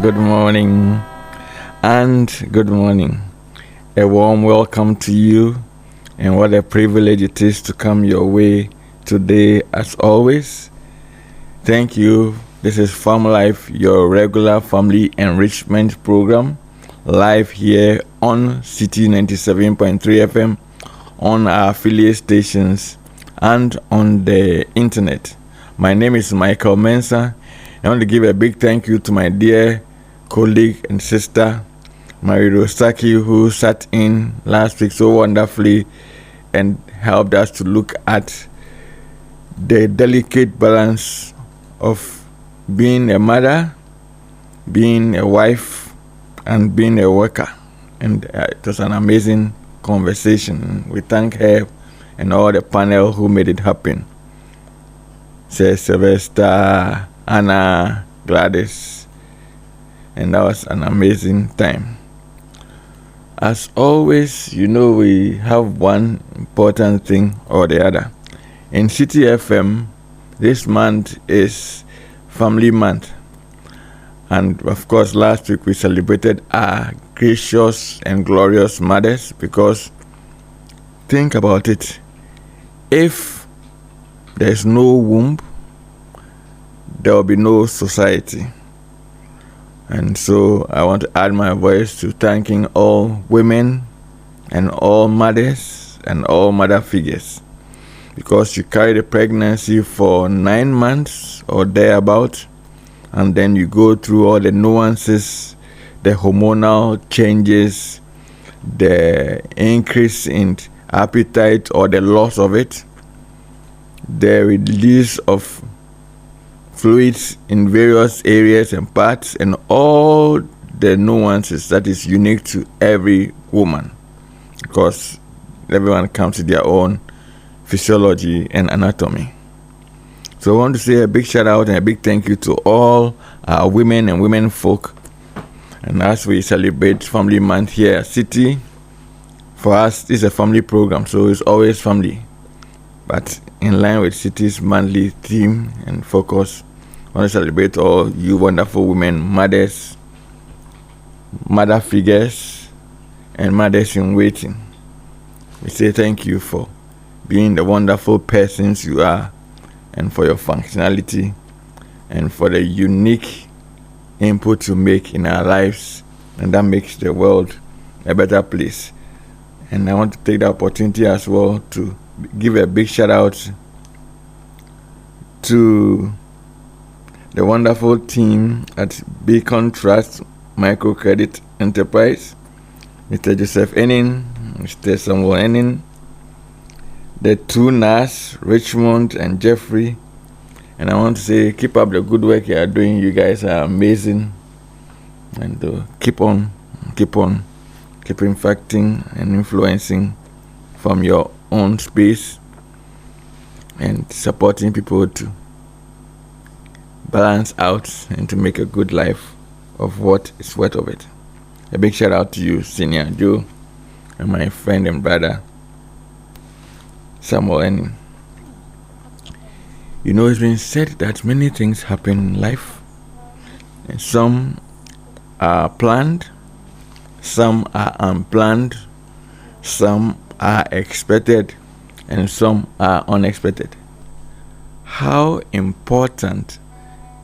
good morning, and good morning. A warm welcome to you, and what a privilege it is to come your way today as always. Thank you. This is Farm Life, your regular family enrichment program, live here on City 97.3 FM, on our affiliate stations, and on the internet. My name is Michael Mensah. I want to give a big thank you to my dear colleague and sister, Mary Saki, who sat in last week so wonderfully and helped us to look at the delicate balance of being a mother, being a wife, and being a worker. And it was an amazing conversation. We thank her and all the panel who made it happen. Sylvester, Anna, Gladys, and that was an amazing time. As always, we have one important thing or the other. In City FM, this month is Family Month. And of course, last week we celebrated our gracious and glorious mothers, because think about it. If there's no womb, there will be no society. And so I want to add my voice to thanking all women and all mothers and all mother figures, because you carry the pregnancy for 9 months or thereabout, and then you go through all the nuances, the hormonal changes, the increase in appetite or the loss of it, the release of fluids in various areas and parts, and all the nuances that is unique to every woman, because everyone comes to their own physiology and anatomy. So I want to say a big shout out and a big thank you to all our women and women folk. And as we celebrate Family Month here at City, for us it's a family program, so it's always family, but in line with City's monthly theme and focus. I want to celebrate all you wonderful women, mothers, mother figures, and mothers in waiting. We say thank you for being the wonderful persons you are, and for your functionality, and for the unique input you make in our lives, and that makes the world a better place. And I want to take the opportunity as well to give a big shout out to the wonderful team at Beacon Trust Microcredit Enterprise, Mr. Joseph Ennin, Mr. Samuel Ennin, the two Nas, Richmond and Jeffrey. And I want to say, keep up the good work you are doing. You guys are amazing. And keep infecting and influencing from your own space and supporting people to balance out and to make a good life of what is worth of it. A big shout out to you, Senior Joe, and my friend and brother Samuel Ennin. It's been said that many things happen in life, and some are planned, some are unplanned, some are expected, and some are unexpected. How important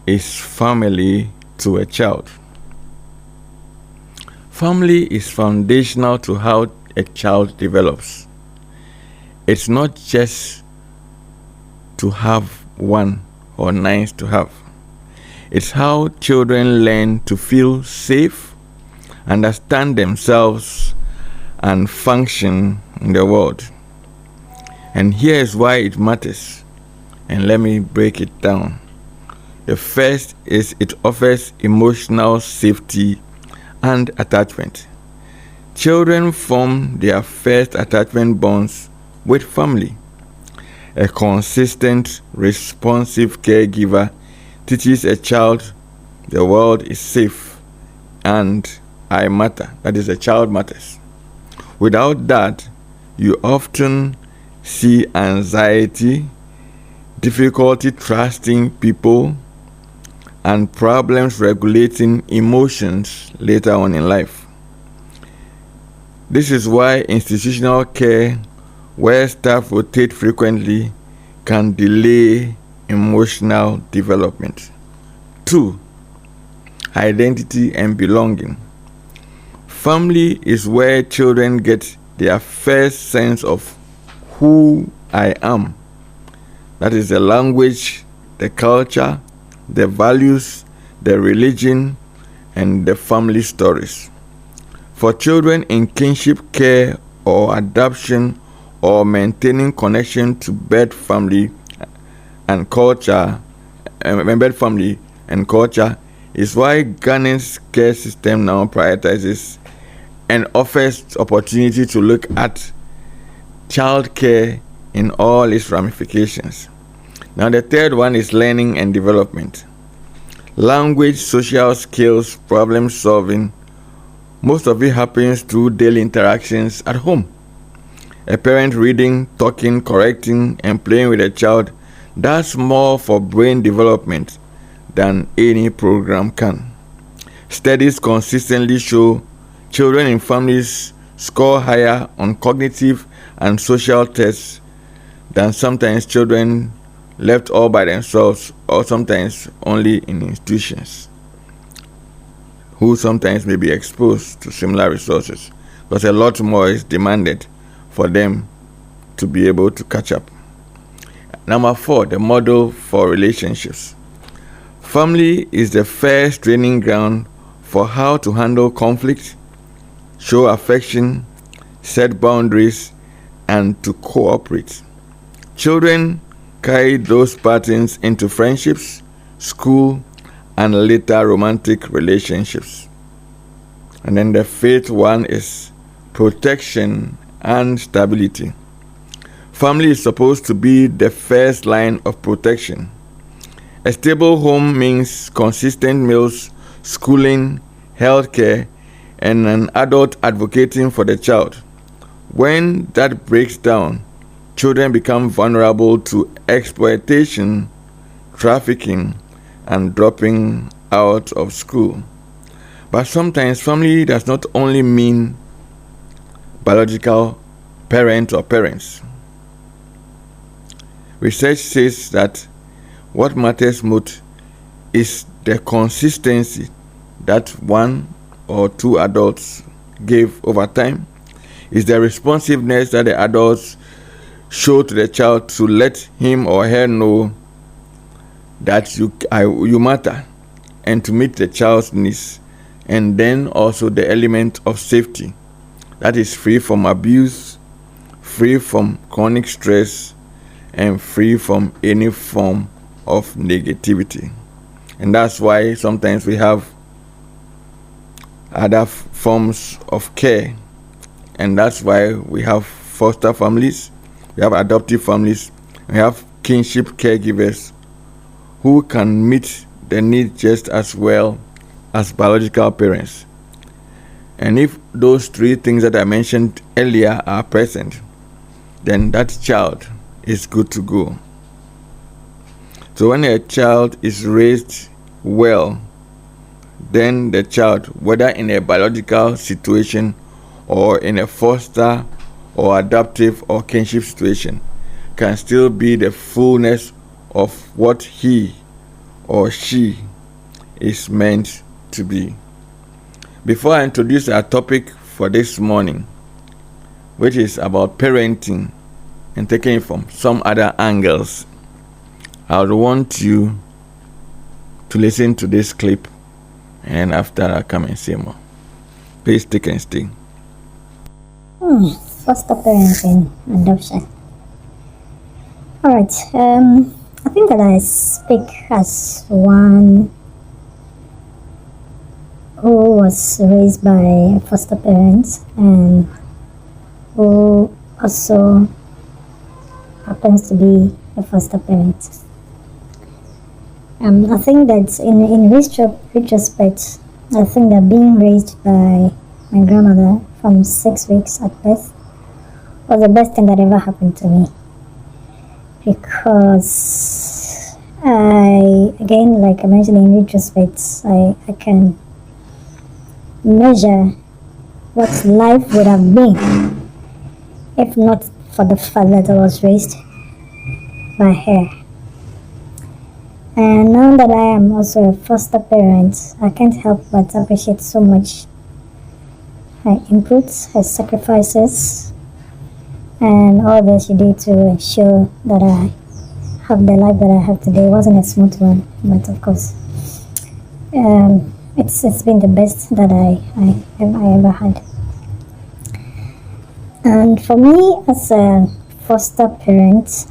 is family to a child? Family is foundational to how a child develops. It's not just to have one or nice to have. It's how children learn to feel safe, understand themselves, and function in the world. And here is why it matters. And let me break it down. The first is it offers emotional safety and attachment. Children form their first attachment bonds with family. A consistent, responsive caregiver teaches a child the world is safe and I matter. That is, the child matters. Without that, you often see anxiety, difficulty trusting people, and problems regulating emotions later on in life. This is why institutional care, where staff rotate frequently, can delay emotional development. 2. Identity and belonging. Family is where children get their first sense of who I am. That is the language, the culture, the values, the religion, and the family stories. For children in kinship care or adoption or maintaining connection to birth family and culture, is why Ghana's care system now prioritizes and offers opportunity to look at child care in all its ramifications. Now the third one is learning and development. Language, social skills, problem solving. Most of it happens through daily interactions at home. A parent reading, talking, correcting, and playing with a child does more for brain development than any program can. Studies consistently show children in families score higher on cognitive and social tests than sometimes children left all by themselves, or sometimes only in institutions, who sometimes may be exposed to similar resources, because a lot more is demanded for them to be able to catch up. Number 4, the model for relationships. Family is the first training ground for how to handle conflict, show affection, set boundaries, and to cooperate. Children carry those patterns into friendships, school, and later romantic relationships. And then the 5th one is protection and stability. Family is supposed to be the first line of protection. A stable home means consistent meals, schooling, healthcare, and an adult advocating for the child. When that breaks down, children become vulnerable to exploitation, trafficking, and dropping out of school. But sometimes family does not only mean biological parent or parents. Research says that what matters most is the consistency that one or two adults give over time, is the responsiveness that the adults show to the child to let him or her know that you matter, and to meet the child's needs, and then also the element of safety that is free from abuse, free from chronic stress, and free from any form of negativity. And that's why sometimes we have other forms of care, and that's why we have foster families, we have adoptive families, we have kinship caregivers who can meet the need just as well as biological parents. And if those 3 things that I mentioned earlier are present, then that child is good to go. So when a child is raised well, then the child, whether in a biological situation or in a foster or adoptive or kinship situation, can still be the fullness of what he or she is meant to be. Before I introduce our topic for this morning, which is about parenting and taking it from some other angles, I would want you to listen to this clip, and after I come and say more. Please take and stay. Foster parenting, adoption. Alright, I think that I speak as one who was raised by foster parents and who also happens to be a foster parent. I think that in retrospect, I think that being raised by my grandmother from 6 weeks at birth was the best thing that ever happened to me, because again, like I mentioned in retrospect, I can measure what life would have been if not for the fact that I was raised by her. And now that I am also a foster parent, I can't help but appreciate so much her inputs, her sacrifices, and all that she did to ensure that I have the life that I have today. It wasn't a smooth one, but of course, it's been the best that I ever had. And for me, as a foster parent,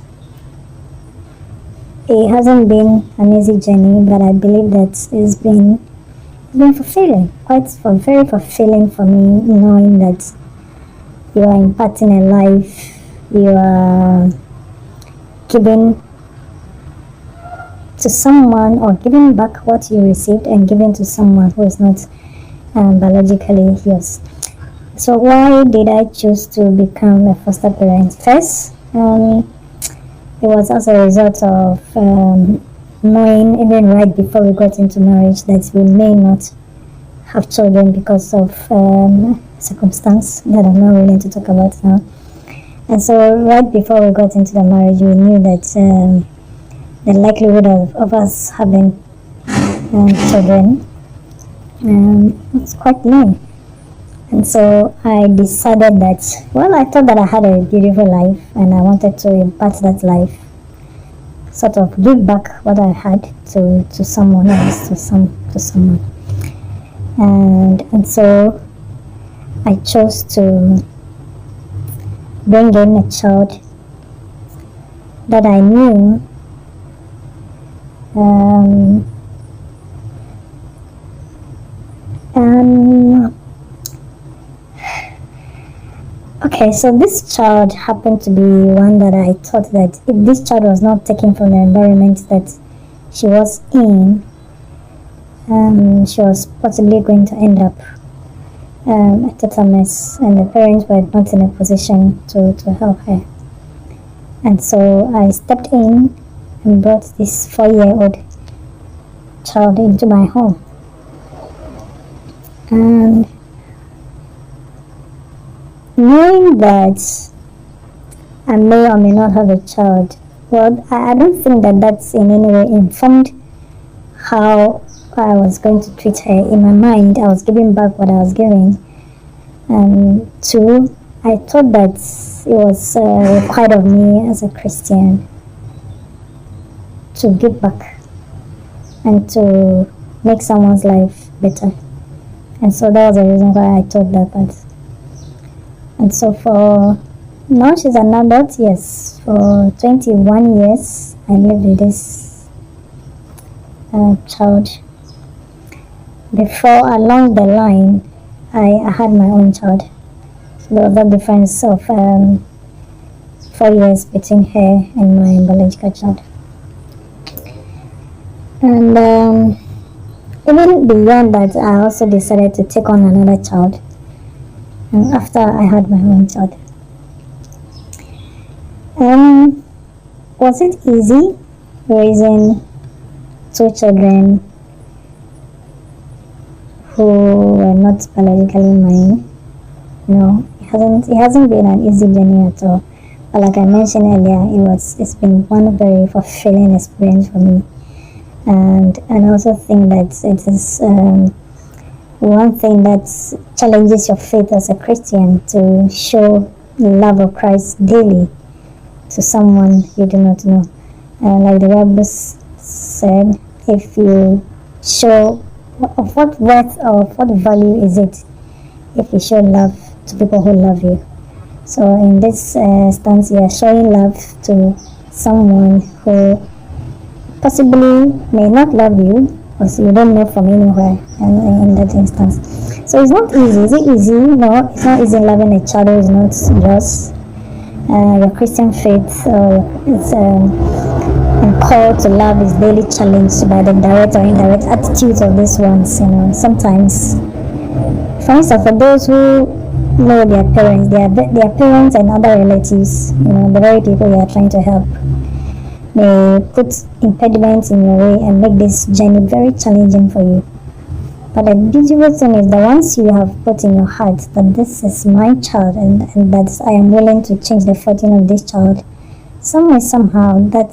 it hasn't been an easy journey, but I believe that it's been fulfilling, very fulfilling for me, knowing that you are imparting a life, you are giving to someone or giving back what you received and giving to someone who is not biologically yours. So why did I choose to become a foster parent? First, it was as a result of knowing even right before we got into marriage that we may not have children because of circumstance that I'm not willing to talk about now. And so right before we got into the marriage, we knew that the likelihood of us having children was quite low. And so I decided that, well, I thought that I had a beautiful life and I wanted to impart that life, sort of give back what I had to someone else, to someone. And so I chose to bring in a child that I knew okay, so this child happened to be one that I thought that if this child was not taken from the environment that she was in, she was possibly going to end up a total mess, and the parents were not in a position to help her. And so I stepped in and brought this 4-year-old child into my home. And knowing that I may or may not have a child, well, I don't think that that's in any way informed how I was going to treat her. In my mind, I was giving back what I was giving. And two, I thought that it was required of me as a Christian to give back and to make someone's life better. And so that was the reason why I told that part. And so for now, she's an adult, yes. For 21 years, I lived with this child. Before, along the line, I had my own child. So there was a difference of 4 years between her and my biological child. And even beyond that, I also decided to take on another child after I had my own child. Was it easy raising 2 children who were not biologically mine? No, it hasn't been an easy journey at all. But like I mentioned earlier, it's been one very fulfilling experience for me. And I also think that it is one thing that challenges your faith as a Christian, to show the love of Christ daily to someone you do not know. Like the Bible said, if you show, of what worth or of what value is it if you show love to people who love you? So in this stance, you are showing love to someone who possibly may not love you, or you don't know from anywhere in that instance. So it's not easy. Is it easy? No, it's not easy loving a child who is not yours. Your Christian faith is and call to love is daily challenged by the direct or indirect attitudes of these ones. Sometimes, for instance, for those who know their parents, their parents and other relatives, the very people you are trying to help, may put impediments in your way and make this journey very challenging for you. But the beautiful thing is that once you have put in your heart that this is my child and that I am willing to change the fortune of this child, somehow that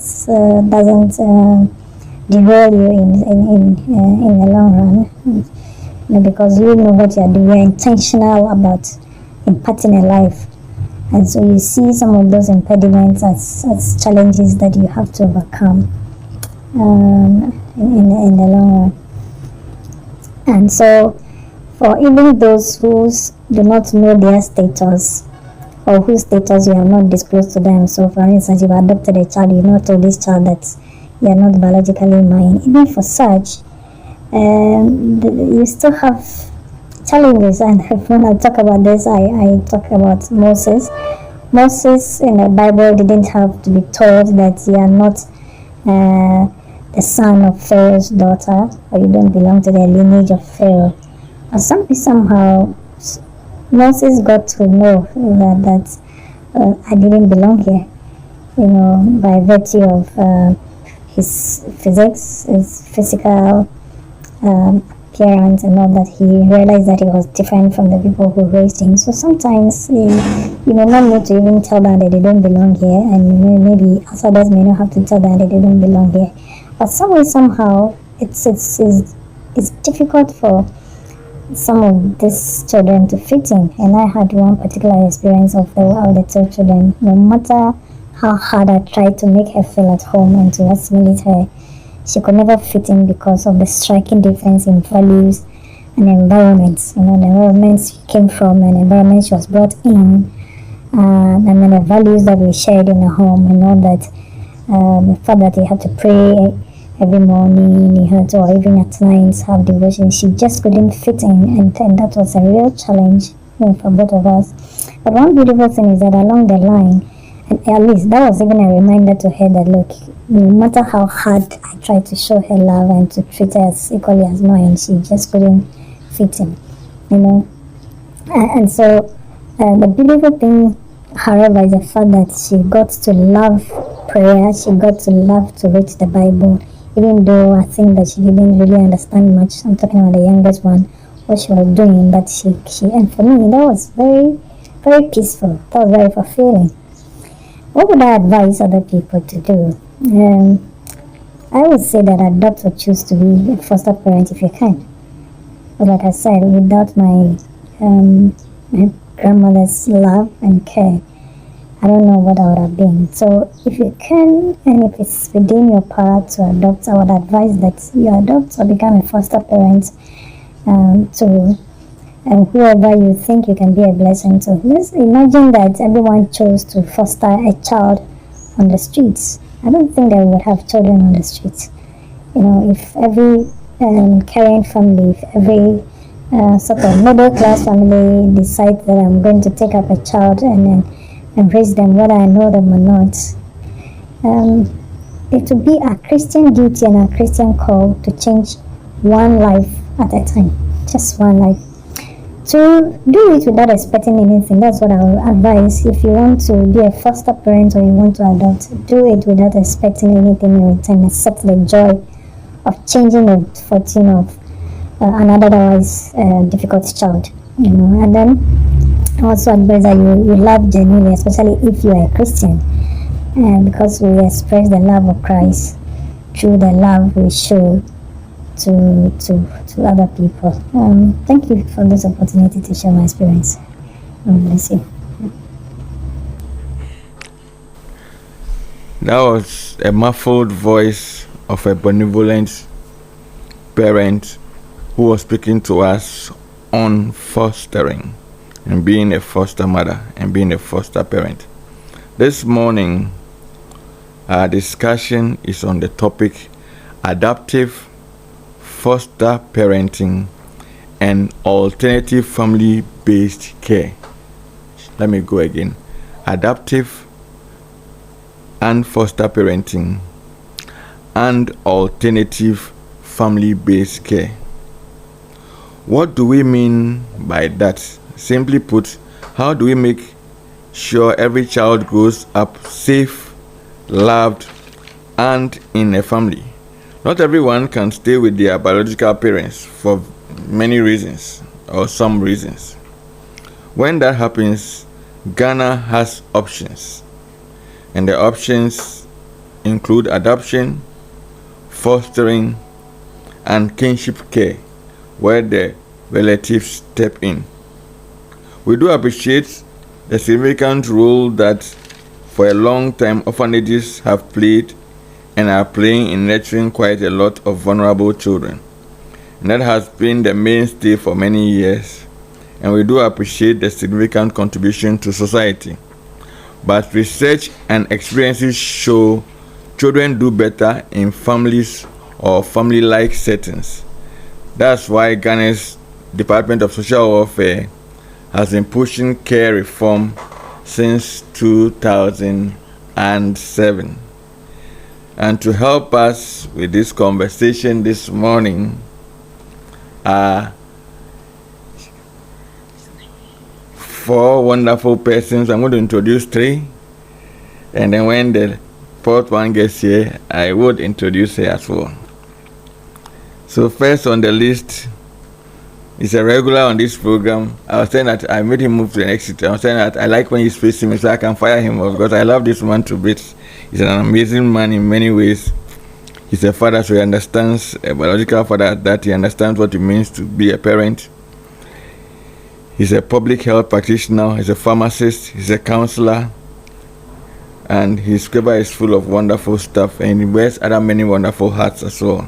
doesn't derail you in the long run, because you know what you are doing. You are intentional about impacting a life, and so you see some of those impediments as challenges that you have to overcome in the long run. And so, for even those who do not know their status, or whose status you have not disclosed to them. So, for instance, you've adopted a child, you know to this child that you are not biologically mine. Even for such, you still have challenges. And when I talk about this, I talk about Moses. Moses in the Bible didn't have to be told that you are not the son of Pharaoh's daughter, or you don't belong to the lineage of Pharaoh. But somehow Moses got to know that I didn't belong here, by virtue of his physics, his physical appearance, and all that. He realized that he was different from the people who raised him. So sometimes you may not need to even tell them that they don't belong here, and maybe others may not have to tell them that they don't belong here. But somehow it's difficult for some of these children to fit in. And I had one particular experience of the two children. No matter how hard I tried to make her feel at home and to assimilate her, she could never fit in because of the striking difference in values and environments. The environment she came from and the environment she was brought in, and then the values that we shared in the home, and all that. The fact that he had to pray every morning, he had to, or even at night, have devotion. She just couldn't fit in, and that was a real challenge for both of us. But one beautiful thing is that along the line, and at least that was even a reminder to her that, look, no matter how hard I tried to show her love and to treat her as equally as mine, she just couldn't fit in, And so the beautiful thing, however, is the fact that she got to love prayer, she got to love to read the Bible, even though I think that she didn't really understand much. I'm talking about the youngest one, what she was doing, but she and for me, that was very, very peaceful. That was very fulfilling. What would I advise other people to do? I would say that adopt or choose to be a foster parent if you can. But like I said, without my grandmother's love and care, I don't know what I would have been. So if you can, and if it's within your power to adopt, I would advise that you adopt or become a foster parent to whoever you think you can be a blessing to. Let's imagine that everyone chose to foster a child on the streets. I don't think that we would have children on the streets. If every caring family, if every sort of middle class family decides that I'm going to take up a child and raise them, whether I know them or not, it would be a Christian duty and a Christian call to change one life at a time, just one life. To do it without expecting anything, that's what I would advise. If you want to be a foster parent or you want to adopt, do it without expecting anything in return, except the joy of changing the fortune of an otherwise difficult child. And then I also advise that you love genuinely, especially if you are a Christian, because we express the love of Christ through the love we show to other people. Thank you for this opportunity to share my experience. God bless you. That was a muffled voice of a benevolent parent who was speaking to us on fostering and being a foster mother and being a foster parent. This morning, our discussion is on the topic adoptive, foster parenting, and alternative family-based care. Let me go again. Adoptive and foster parenting and alternative family-based care. What do we mean by that? Simply put, how do we make sure every child grows up safe, loved, and in a family. Not everyone can stay with their biological parents for many reasons or some reasons. When that happens, Ghana has options, and the options include adoption, fostering, and kinship care, where the relatives step in. We do appreciate the significant role that for a long time orphanages have played and are playing in nurturing quite a lot of vulnerable children. And that has been the mainstay for many years, and we do appreciate the significant contribution to society. But research and experiences show children do better in families or family-like settings. That's why Ghana's Department of Social Welfare has been pushing care reform since 2007. And to help us with this conversation this morning are four wonderful persons. I'm going to introduce three, and then when the fourth one gets here, I would introduce her as well. So first on the list is a regular on this program. I was saying that I made him move to the next seat. I was saying that I like when he's facing me so I can fire him off, because I love this man to bits. He's an amazing man in many ways. He's a father, so he understands, a biological father, that he understands what it means to be a parent. He's a public health practitioner, he's a pharmacist, he's a counselor, and his cover is full of wonderful stuff, and he wears other many wonderful hats as well.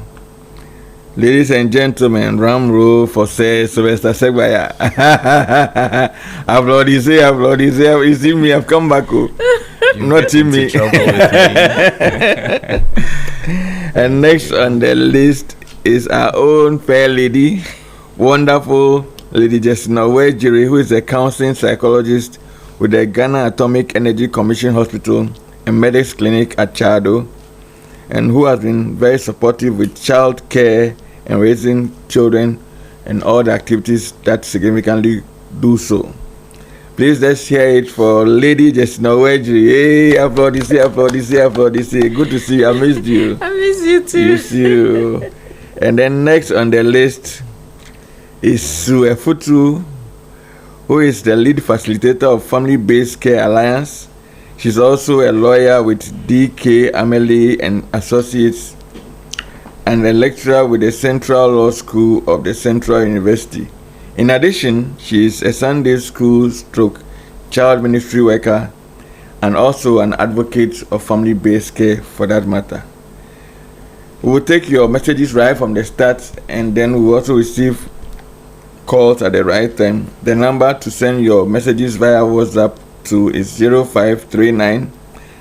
Ladies and gentlemen, drum roll for Sylvester Segbaya. Applaud, you see me, I've come back. Not in me. And next on the list is our own fair lady, wonderful Lady Justina Owu-Agyiri, who is a counseling psychologist with the Ghana Atomic Energy Commission Hospital and Medics Clinic at Chado, and who has been very supportive with child care and raising children and all the activities that significantly do so. Please let's hear it for Lady Justina Owu-Agyiri. Hey, applaud. Good to see you. I missed you. I miss you too. Miss you. And then next on the list is Afutu, who is the lead facilitator of Family-Based Care Alliance. She's also a lawyer with DK Amelie and Associates, and a lecturer with the Central Law School of the Central University. In addition, she is a Sunday school stroke child ministry worker and also an advocate of family-based care for that matter. We will take your messages right from the start, and then we will also receive calls at the right time. The number to send your messages via WhatsApp to is 0539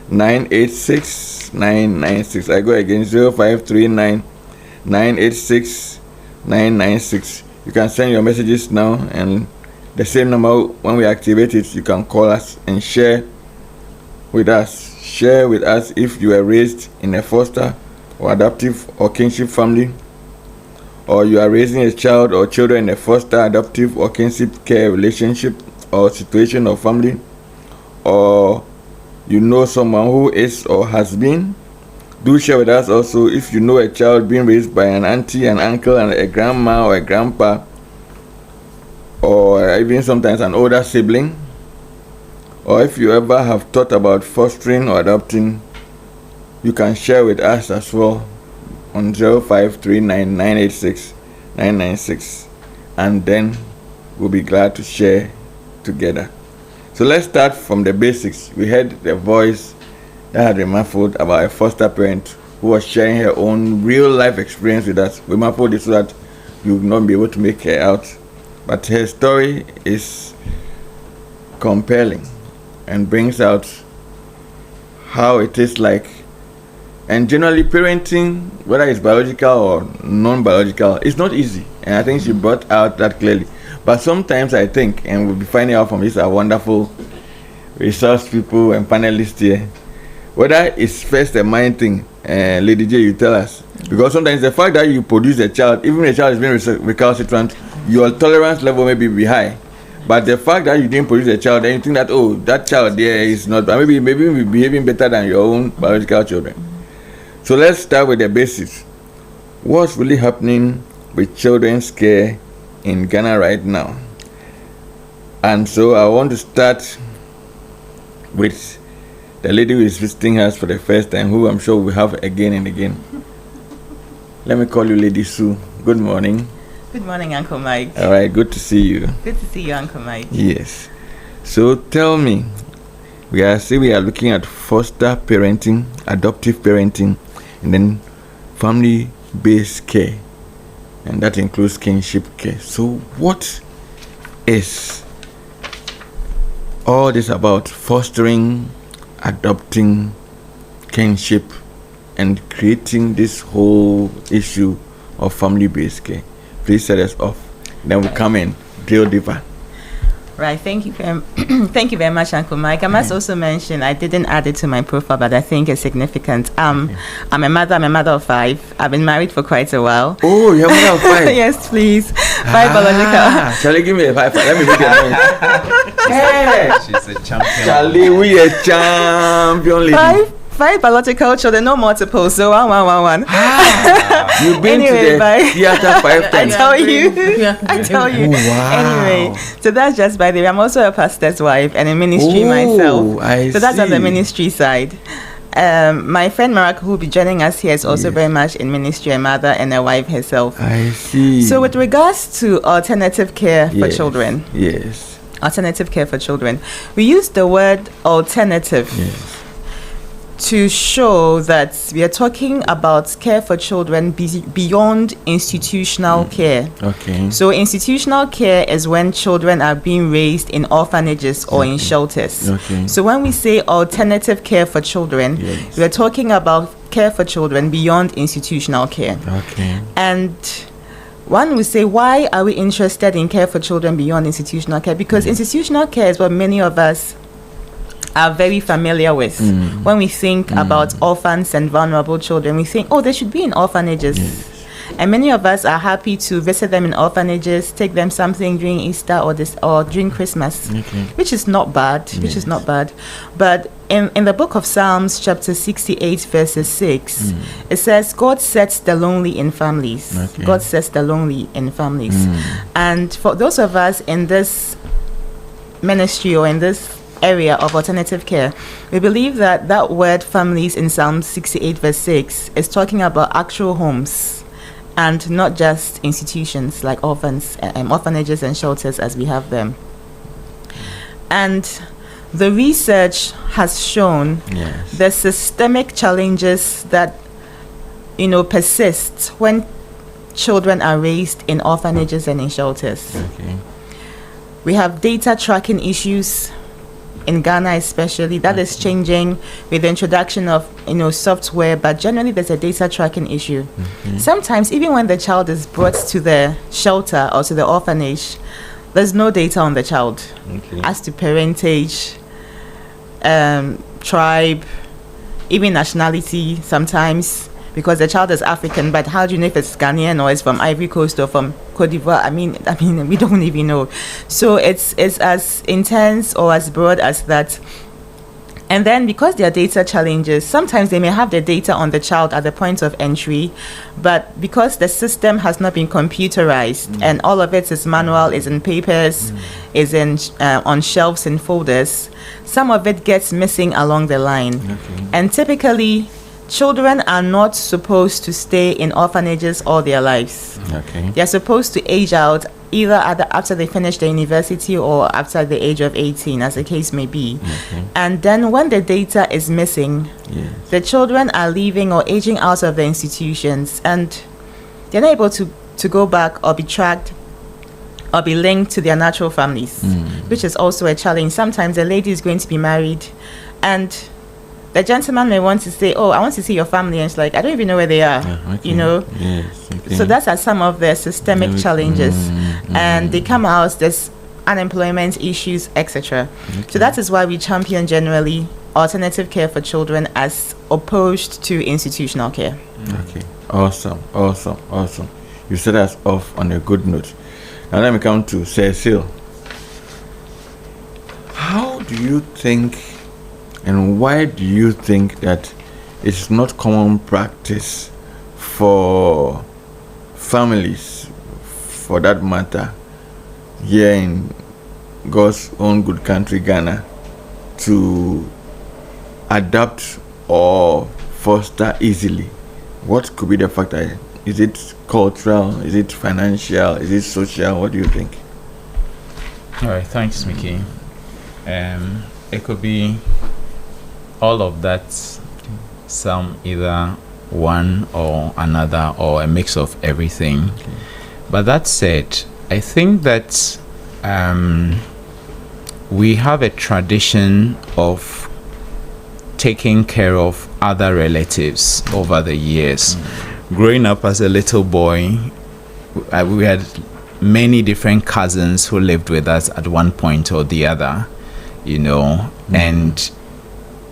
986 996. I go again, 0539 986 996. You can send your messages now, and the same number, when we activate it, you can call us and share with us. Share with us if you were raised in a foster or adoptive or kinship family, or you are raising a child or children in a foster, adoptive, or kinship care relationship or situation or family, or you know someone who is or has been. Do share with us also if you know a child being raised by an auntie, an uncle, and a grandma or a grandpa, or even sometimes an older sibling, or if you ever have thought about fostering or adopting. You can share with us as well on 0539 986 996, and then we'll be glad to share together. So let's start from the basics. We heard the voice that had been muffled about a foster parent who was sharing her own real life experience with us. We muffled it so that you would not be able to make her out, but her story is compelling and brings out how it is like. And generally, parenting, whether it's biological or non-biological, it's not easy. And I think she brought out that clearly. But sometimes I think, and we'll be finding out from this, our wonderful resource people and panelists here, whether it's first a mind thing, Lady J, you tell us. Because sometimes the fact that you produce a child, even if a child is being recalcitrant, your tolerance level may be high. But the fact that you didn't produce a child, then you think that, oh, that child there is not, maybe behaving better than your own biological children. So let's start with the basics. What's really happening with children's care in Ghana right now? And so I want to start with the lady who is visiting us for the first time, who I'm sure we have again and again. Let me call you Lady Sue. Good morning. Good morning, Uncle Mike. All right, good to see you. Good to see you, Uncle Mike. Yes. So tell me, we are looking at foster parenting, adoptive parenting, and then family-based care, and that includes kinship care. So what is all this about fostering, adopting, kinship, and creating this whole issue of family-based care? Please set us off. Then we come in, drill deeper. Right, thank you very much, Uncle Mike. I must also mention, I didn't add it to my profile, but I think it's significant. I'm a mother of 5. I've been married for quite a while. Oh, you're a mother of 5? Yes, please. 5 biological. Charlie, give me a 5. Let me make it. Hey, she's a champion. Charlie, we a champion lady. 5 biological children, no multiples, so 1. You've been anyway, to the theater 5 times. I tell you. Oh, wow. Anyway, so that's just by the way. I'm also a pastor's wife and in ministry myself. So that's on the ministry side. My friend Miracle, who will be joining us here, is also very much in ministry, a mother and a wife herself. I see. So with regards to alternative care for children. Yes. Alternative care for children. We use the word alternative. Yes. To show that we are talking about care for children beyond institutional care. Okay. So institutional care is when children are being raised in orphanages or in shelters. Okay. So when we say alternative care for children, we are talking about care for children beyond institutional care. Okay. And one would say, why are we interested in care for children beyond institutional care? Because institutional care is what many of us are very familiar with. When we think about orphans and vulnerable children, we think, oh, they should be in orphanages. Yes. And many of us are happy to visit them in orphanages, take them something during Easter or during Christmas, which is not bad. But in the book of Psalms, chapter 68, verses 6, it says, God sets the lonely in families. God sets the lonely in families. And for those of us in this ministry or in this area of alternative care, we believe that word families in Psalm 68 verse 6 is talking about actual homes and not just institutions like orphanages and shelters as we have them. And the research has shown the systemic challenges that persist when children are raised in orphanages and in shelters. We have data tracking issues in Ghana especially. That is changing with the introduction of software, but generally there's a data tracking issue. Sometimes even when the child is brought to the shelter or to the orphanage, there's no data on the child as to parentage, tribe, even nationality sometimes, because the child is African, but how do you know if it's Ghanaian or it's from Ivory Coast or from Cote d'Ivoire? I mean, we don't even know. So it's as intense or as broad as that. And then because there are data challenges, sometimes they may have the data on the child at the point of entry, but because the system has not been computerized and all of it is manual, is in papers, is in on shelves and folders, some of it gets missing along the line. And typically, children are not supposed to stay in orphanages all their lives. They're supposed to age out either after they finish the university or after the age of 18, as the case may be. And then when the data is missing, the children are leaving or aging out of the institutions, and they're not able to go back or be tracked or be linked to their natural families, which is also a challenge. Sometimes the lady is going to be married and the gentleman may want to say, oh, I want to see your family, and it's like, I don't even know where they are, So that's some of the systemic challenges, and they come out, there's unemployment issues, etc. So that is why we champion generally alternative care for children as opposed to institutional care. Awesome. You set us off on a good note. Now let me come to Cecile. How do you think and why do you think that it's not common practice for families, for that matter, here in God's own good country, Ghana, to adapt or foster easily. What could be the factor? Is it cultural? Is it financial? Is it social? What do you think? All right, thanks, Mickey. It could be all of that, some either one or another, or a mix of everything. Okay. But that said, I think that we have a tradition of taking care of other relatives over the years. Growing up as a little boy, we had many different cousins who lived with us at one point or the other, you know. And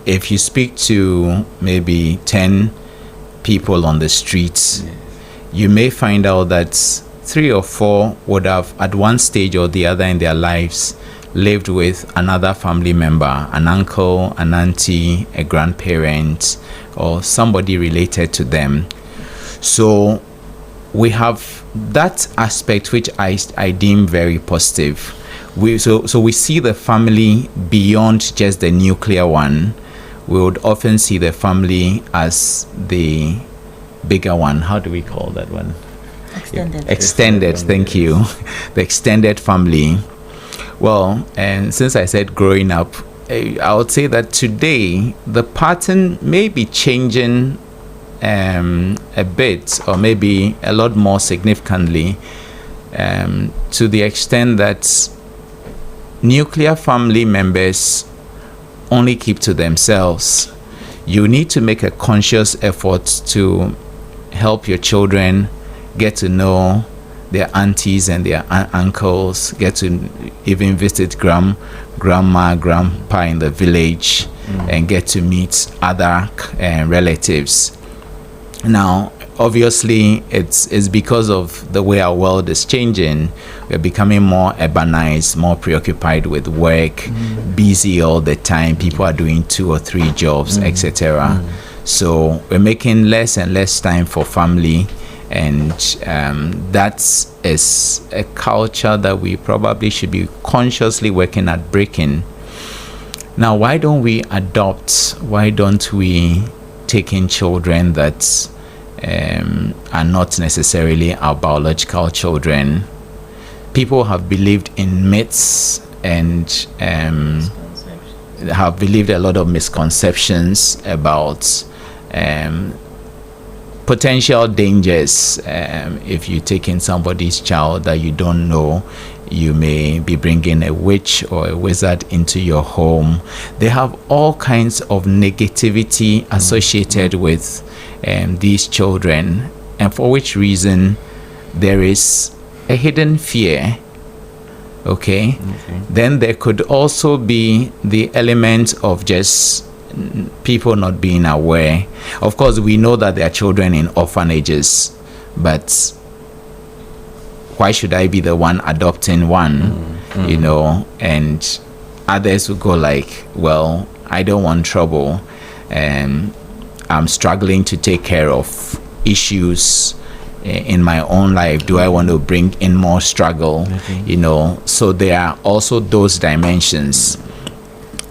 if you speak to maybe 10 people on the streets, you may find out that 3 or 4 would have at one stage or the other in their lives lived with another family member, an uncle, an auntie, a grandparent, or somebody related to them. So we have that aspect which I deem very positive. So we see the family beyond just the nuclear one. We would often see the family as the bigger one. How do we call that one? Extended, thank you. The extended family. Well, and since I said growing up, I would say that today the pattern may be changing a bit, or maybe a lot more significantly, to the extent that nuclear family members only keep to themselves. You need to make a conscious effort to help your children get to know their aunties and their uncles, get to even visit grandma, grandpa in the village, and get to meet other relatives. Now, obviously, it's because of the way our world is changing. We're becoming more urbanized, more preoccupied with work, busy all the time. People are doing 2 or 3 jobs, etc. So we're making less and less time for family. And that is a culture that we probably should be consciously working at breaking. Now, why don't we adopt? Why don't we take in children that are not necessarily our biological children? People have believed in myths and have believed a lot of misconceptions about potential dangers. If you take in somebody's child that you don't know, you may be bringing a witch or a wizard into your home. They have all kinds of negativity associated with these children, and for which reason there is a hidden fear. Okay. Then there could also be the element of just people not being aware. Of course, we know that there are children in orphanages, but why should I be the one adopting one? You know, and others will go like, well, I don't want trouble, and I'm struggling to take care of issues in my own life. Do I want to bring in more struggle? You know, so there are also those dimensions.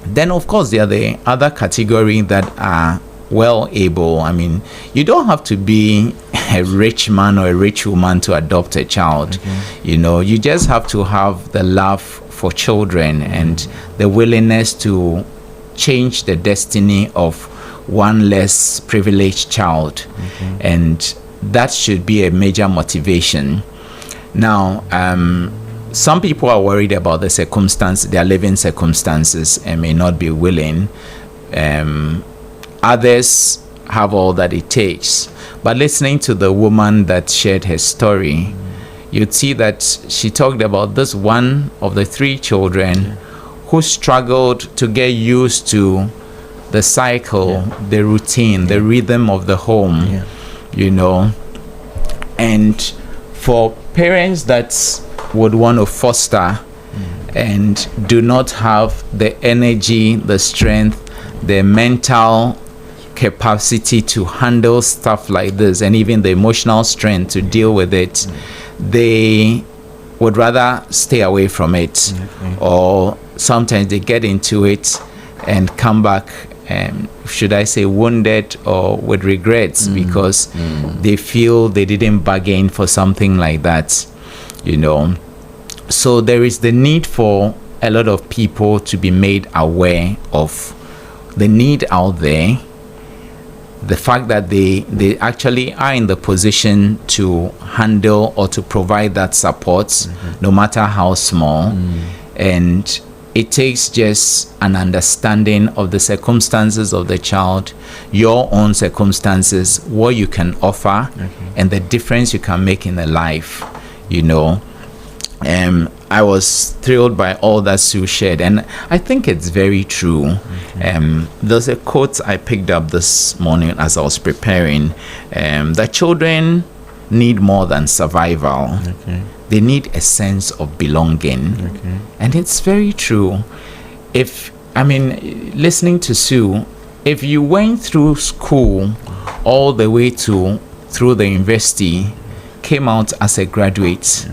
Then, of course, there are the other category that are well able. I mean, you don't have to be a rich man or a rich woman to adopt a child. You know, you just have to have the love for children and the willingness to change the destiny of one less privileged child. And that should be a major motivation. Now, some people are worried about the their living circumstances, and may not be willing. Others have all that it takes. But listening to the woman that shared her story, you'd see that she talked about this one of the 3 children who struggled to get used to the cycle, the routine, the rhythm of the home, you know. And for parents that would want to foster and do not have the energy, the strength, the mental capacity to handle stuff like this and even the emotional strength to deal with it, they would rather stay away from it. Or sometimes they get into it and come back, should I say, wounded or with regrets because they feel they didn't bargain for something like that, you know. So there is the need for a lot of people to be made aware of the need out there, the fact that they actually are in the position to handle or to provide that support, no matter how small. And it takes just an understanding of the circumstances of the child, your own circumstances, what you can offer, and the difference you can make in the life, you know. I was thrilled by all that Sue shared, and I think it's very true. There's a quote I picked up this morning as I was preparing, that children need more than survival. They need a sense of belonging. And it's very true. Listening to Sue, if you went through school all the way through the university, came out as a graduate,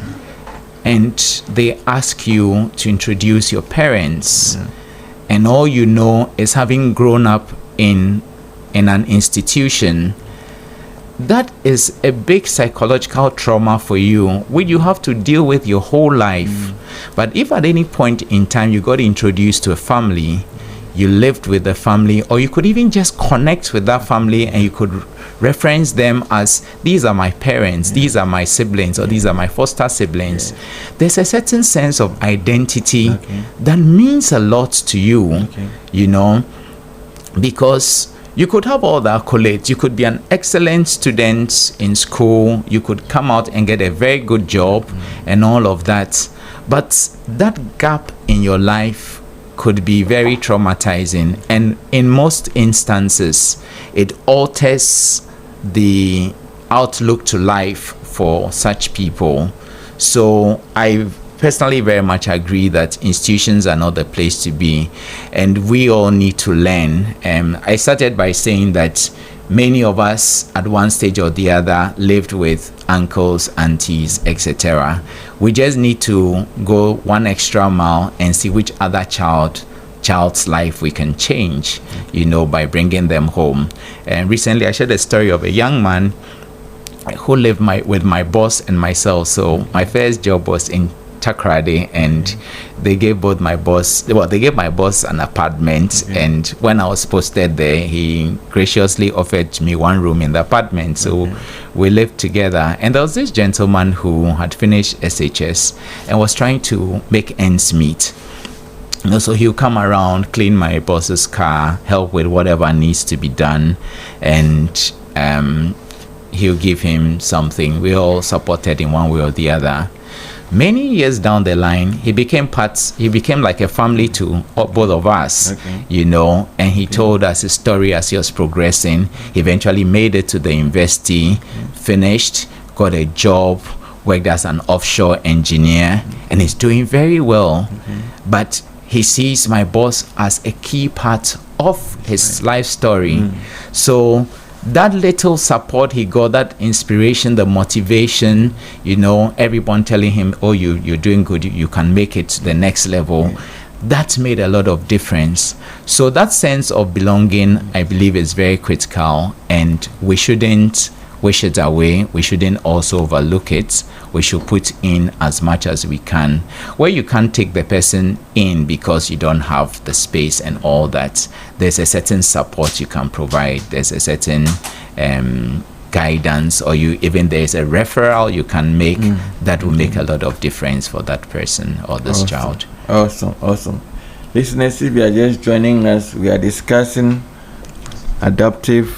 and they ask you to introduce your parents, and all you know is having grown up in an institution, that is a big psychological trauma for you, which you have to deal with your whole life. But if at any point in time you got introduced to a family, you lived with the family, or you could even just connect with that family and you could reference them as, these are my parents, these are my siblings, or these are my foster siblings. There's a certain sense of identity that means a lot to you, you know, because you could have all the accolades. You could be an excellent student in school. You could come out and get a very good job and all of that. But that gap in your life could be very traumatizing. And in most instances, it alters the outlook to life for such people. So I personally very much agree that institutions are not the place to be, and we all need to learn. I started by saying that many of us at one stage or the other lived with uncles, aunties, etc. We just need to go one extra mile and see which other child's life we can change, you know, by bringing them home. And recently I shared a story of a young man who lived with my boss and myself. So my first job was in Takrady, and they gave my boss an apartment, and when I was posted there, he graciously offered me one room in the apartment. So we lived together, and there was this gentleman who had finished SHS and was trying to make ends meet. You know, so he'll come around, clean my boss's car, help with whatever needs to be done, and he'll give him something. We all supported in one way or the other. Many years down the line, he became like a family to both of us, you know, and he told us his story as he was progressing. He eventually made it to the university, finished, got a job, worked as an offshore engineer, and is doing very well. But he sees my boss as a key part of his life story. So that little support he got, that inspiration, the motivation, you know, everyone telling him, oh, you're doing good, you can make it to the next level, that made a lot of difference. So that sense of belonging, I believe, is very critical, and we shouldn't wish it away. We shouldn't also overlook it. We should put in as much as we can. Where you can't take the person in because you don't have the space and all that, there's a certain support you can provide. There's a certain guidance, or there's a referral you can make that will make a lot of difference for that person or this child. Awesome. Listeners, if you are just joining us, we are discussing adoptive,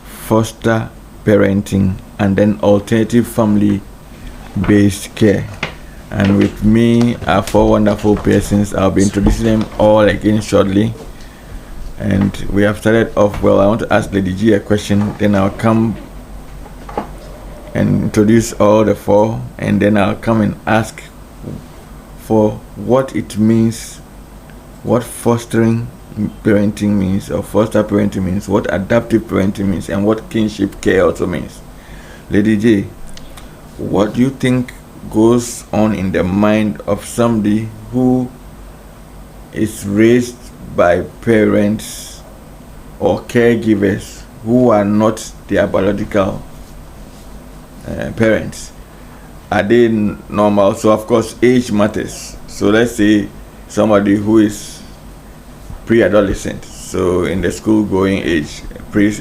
foster parenting, and then alternative family-based care. And with me are four wonderful persons. I'll be introducing them all again shortly. And we have started off well. I want to ask Lady G a question, then I'll come and introduce all the four, and then I'll come and ask for what it means, what fostering parenting means, or foster parenting means, what adaptive parenting means, and what kinship care also means. Lady J, what do you think goes on in the mind of somebody who is raised by parents or caregivers who are not their biological parents? Are they normal? So of course age matters. So let's say somebody who is pre-adolescent, so in the school going age,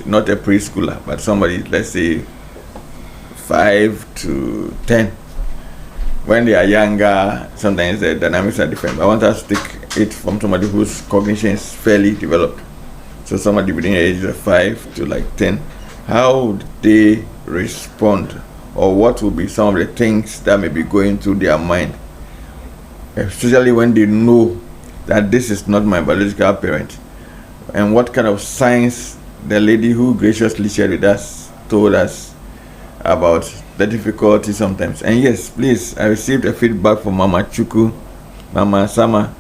not a preschooler, but somebody, let's say 5 to 10. When they are younger, sometimes the dynamics are different. I want us to take it from somebody whose cognition is fairly developed. So somebody between the ages of 5 to like 10. How would they respond? Or what will be some of the things that may be going through their mind? Especially when they know that this is not my biological parent. And what kind of signs the lady who graciously shared with us told us about the difficulty sometimes. And yes, please, I received a feedback from Mama Chuku, Mama Sama,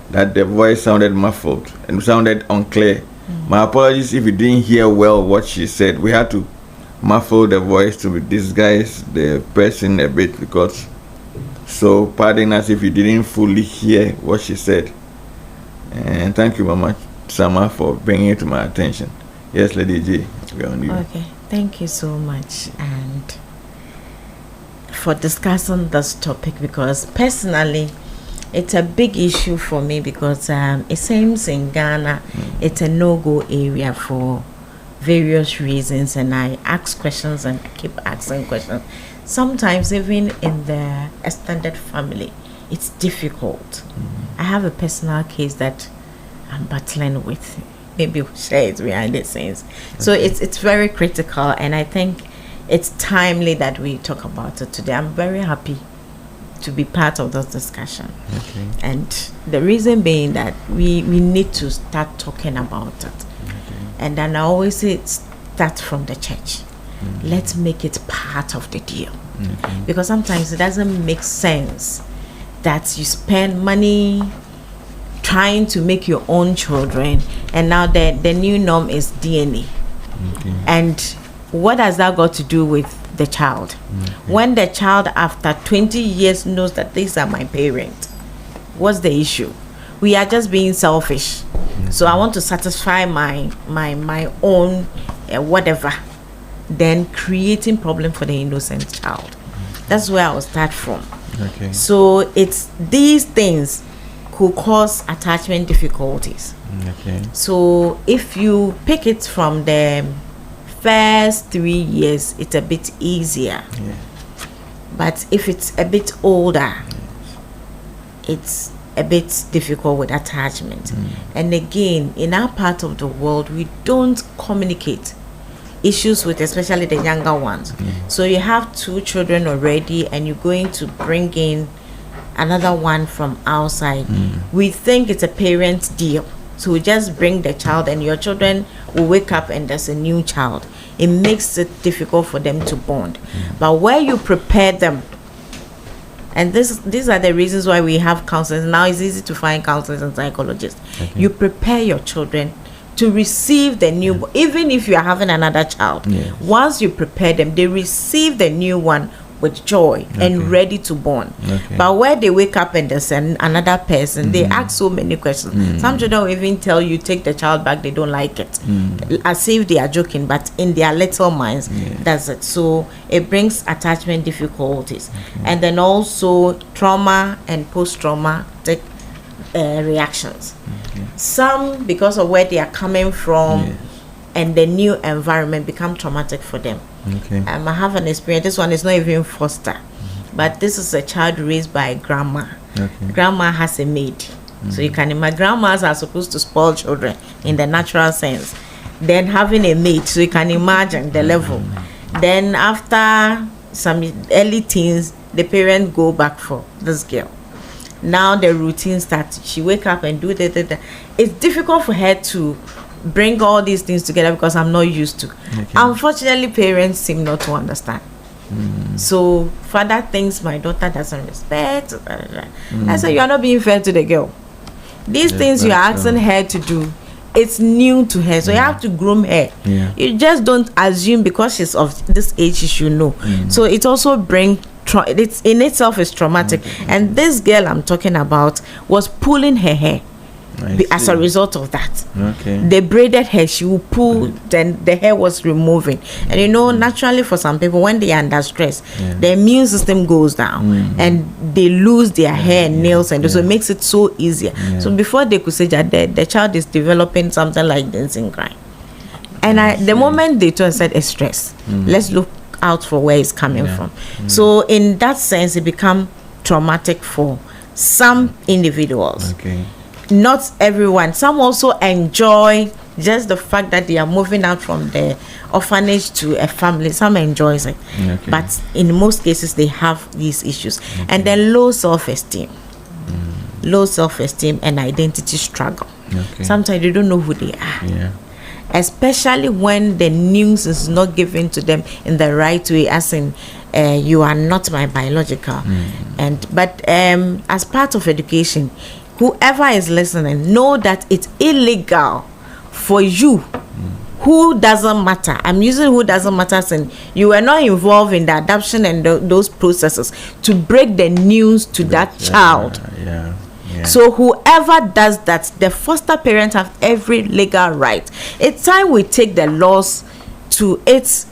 that the voice sounded muffled and sounded unclear. My apologies if you didn't hear well what she said. We had to muffle the voice to disguise the person a bit, because, so pardon us if you didn't fully hear what she said. And thank you, Mama Sama, for bringing it to my attention. Yes, Lady J, we're on you. Okay, thank you so much, and for discussing this topic, because personally it's a big issue for me, because it seems in Ghana it's a no-go area for various reasons, and I ask questions and keep asking questions. Sometimes even in the extended family it's difficult. I have a personal case that I'm battling with. Maybe we'll share it behind the scenes. So it's very critical, and I think it's timely that we talk about it today. I'm very happy to be part of this discussion. Okay. And the reason being that we need to start talking about it. Okay. And then I always say, start from the church. Let's make it part of the deal. Okay. Because sometimes it doesn't make sense that you spend money trying to make your own children, and now the new norm is DNA. Okay. And what has that got to do with the child? When the child after 20 years knows that these are my parents, what's the issue? We are just being selfish. So I want to satisfy my own whatever, then creating problem for the innocent child. That's where I will start from. Okay. So it's these things could cause attachment difficulties. Okay. So if you pick it from the first 3 years, it's a bit easier. Yeah. But if it's a bit older, it's a bit difficult with attachment. And again, in our part of the world, we don't communicate issues with especially the younger ones. So you have 2 children already, and you're going to bring in another one from outside. We think it's a parent deal, so we just bring the child, and your children will wake up and there's a new child. It makes it difficult for them to bond. But where you prepare them, and these are the reasons why we have counselors now. It's easy to find counselors and psychologists. You prepare your children to receive the new, even if you are having another child. Once you prepare them, they receive the new one with joy and ready to bond. But where they wake up and there's another person, they ask so many questions. Some children will even tell you, take the child back, they don't like it, as if they are joking, but in their little minds, that's it. So it brings attachment difficulties. And then also trauma and post-traumatic reactions. Some, because of where they are coming from and the new environment, become traumatic for them. I have an experience. This one is not even foster, but this is a child raised by grandma. Grandma has a maid, so you can imagine grandmas are supposed to spoil children in the natural sense. Then having a maid, so you can imagine the level. Then after some early teens, the parents go back for this girl. Now the routine starts. She wake up and do that. It's difficult for her to bring all these things together because I'm not used to. Unfortunately, parents seem not to understand. So father thinks my daughter doesn't respect. I said, you are not being fair to the girl. These things you're asking her to do, it's new to her, so you have to groom her. You just don't assume because she's of this age she should know. So it also brings it's in itself is traumatic. And this girl I'm talking about was pulling her hair as a result of that. They braided her, she would pull, then the hair was removing. And you know, naturally for some people, when they are under stress, their immune system goes down and they lose their hair and nails, and so it makes it so easier. So before they could say that the child is developing something like dancing crying. And the moment they told, said it's stress, let's look out for where it's coming from. So in that sense, it become traumatic for some individuals. Not everyone. Some also enjoy just the fact that they are moving out from the orphanage to a family. Some enjoys it, but in most cases they have these issues. And then low self-esteem, low self-esteem and identity struggle. Sometimes they don't know who they are. Especially when the news is not given to them in the right way, as in you are not my biological. But as part of education, whoever is listening, know that it's illegal for you. Who doesn't matter? I'm using who doesn't matter, and you were not involved in the adoption and those processes, to break the news to that child. So whoever does that, the foster parents have every legal right. It's time we take the laws to its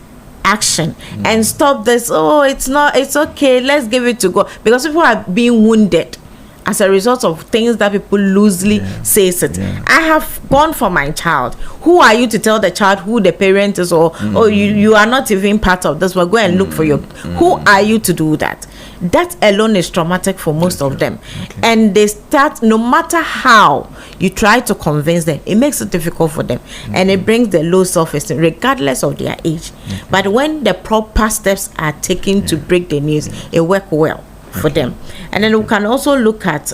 action and stop this. Oh, it's okay, let's give it to God, because people are being wounded as a result of things that people loosely say it. I have gone for my child. Who are you to tell the child who the parent is, or you are not even part of this? Well, go and look for your. Who are you to do that? That alone is traumatic for most of them. And they start, no matter how you try to convince them, it makes it difficult for them. And it brings the low self-esteem regardless of their age. But when the proper steps are taken to break the news, it works well for them. And then we can also look at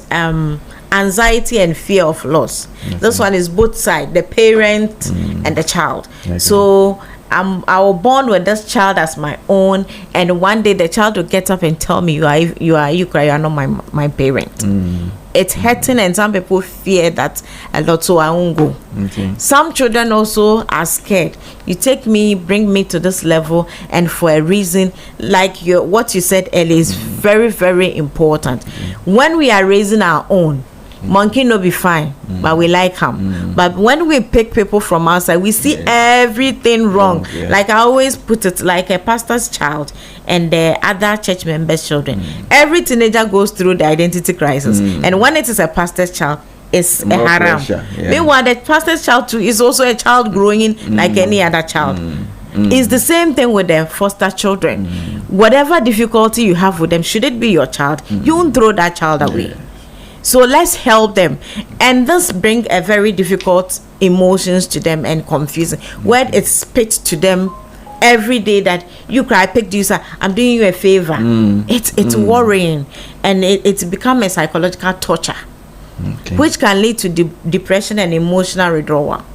anxiety and fear of loss. This one is both sides, the parent and the child. So I will bond with this child as my own, and one day the child will get up and tell me, you are not my parent. It's hurting, and some people fear that a lot, so I won't go. Some children also are scared. You take me, bring me to this level, and for a reason, like what you said earlier is very, very important. When we are raising our own, monkey no be fine, but we like him. But when we pick people from outside, we see everything wrong. Like I always put it, like a pastor's child and the other church members' children. Every teenager goes through the identity crisis, and when it is a pastor's child, it's a haram. Meanwhile, the pastor's child too is also a child growing like any other child. It's the same thing with the foster children. Whatever difficulty you have with them, should it be your child, you won't throw that child away. So let's help them. And this brings a very difficult emotions to them and confusing. When it's spit to them every day that you cry, I picked you, sir, I'm doing you a favor. It's worrying. And it's become a psychological torture, which can lead to depression and emotional withdrawal.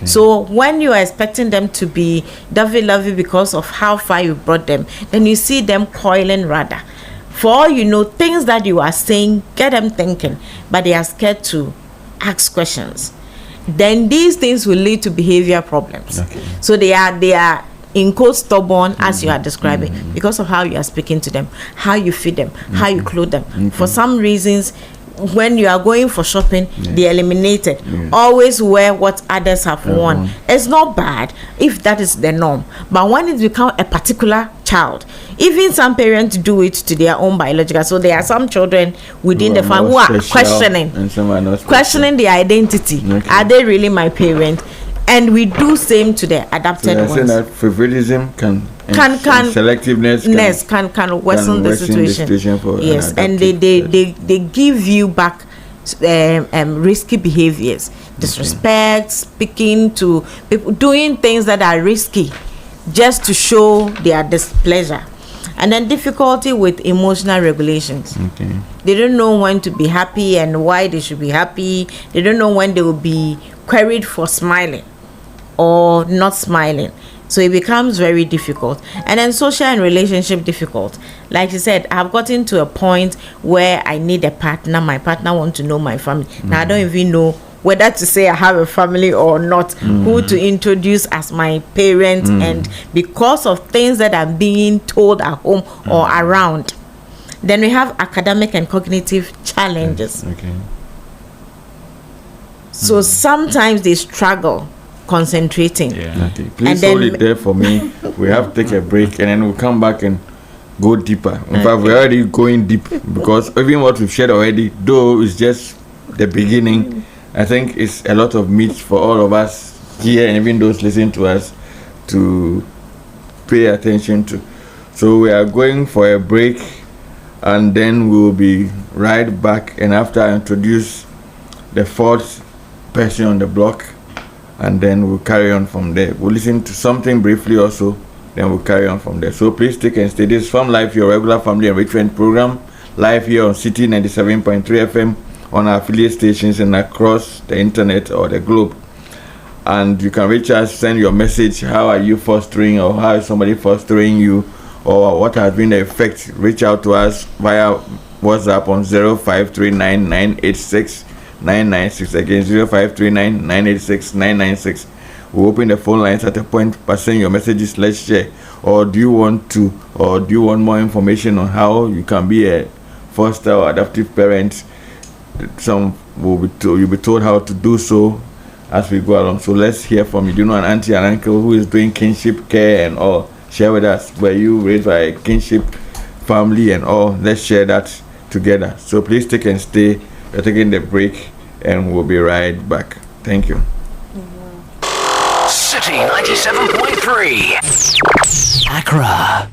So when you are expecting them to be lovey because of how far you brought them, then you see them coiling rather. For all you know, things that you are saying get them thinking, but they are scared to ask questions. Then these things will lead to behavior problems. So they are in quote stubborn, as you are describing, because of how you are speaking to them, how you feed them, how you clothe them. For some reasons, when you are going for shopping, they eliminate it. Always wear what others have worn. It's not bad if that is the norm, but when it becomes a particular child, even some parents do it to their own biological. So there are some children within the family who are questioning their identity. Are they really my parent? And we do same to the adopted ones. So that favoritism can selectiveness can worsen the situation. For and they give you back risky behaviors, disrespect, speaking to people, doing things that are risky just to show their displeasure. And then difficulty with emotional regulations. They don't know when to be happy and why they should be happy. They don't know when they will be queried for smiling or not smiling. So it becomes very difficult. And then social and relationship difficult. Like you said, I've gotten to a point where I need a partner. My partner wants to know my family. Now I don't even know whether to say I have a family or not, who to introduce as my parent, and because of things that I'm being told at home or around. Then we have academic and cognitive challenges. Okay. So sometimes they struggle concentrating. Yeah. Okay. Please And then- hold it there for me. We have to take a break and then we'll come back and go deeper. In fact, we're already going deep because even what we've shared already, though it's just the beginning, I think it's a lot of meat for all of us here and even those listening to us to pay attention to. So we are going for a break and then we'll be right back. And after I introduce the fourth person on the block, and then we'll carry on from there. We'll listen to something briefly also, then we'll carry on from there. So please take and stay. This is From Life, your regular family enrichment program, live here on City 97.3 FM, on our affiliate stations and across the internet or the globe. And you can reach us, send your message. How are you fostering, or how is somebody fostering you, or what has been the effect? Reach out to us via WhatsApp on 0539 986 996. Again, 0539 986 996. We'll open the phone lines at a point by sending your messages. Let's share. Or do you want more information on how you can be a foster or adoptive parent? Some will be told, you'll be told how to do so as we go along. So let's hear from you. Do you know an auntie and uncle who is doing kinship care and all? Share with us. Were you raised by a kinship family and all? Let's share that together. So please take and stay. We're taking the break and we'll be right back. Thank you. City 97.3 Accra.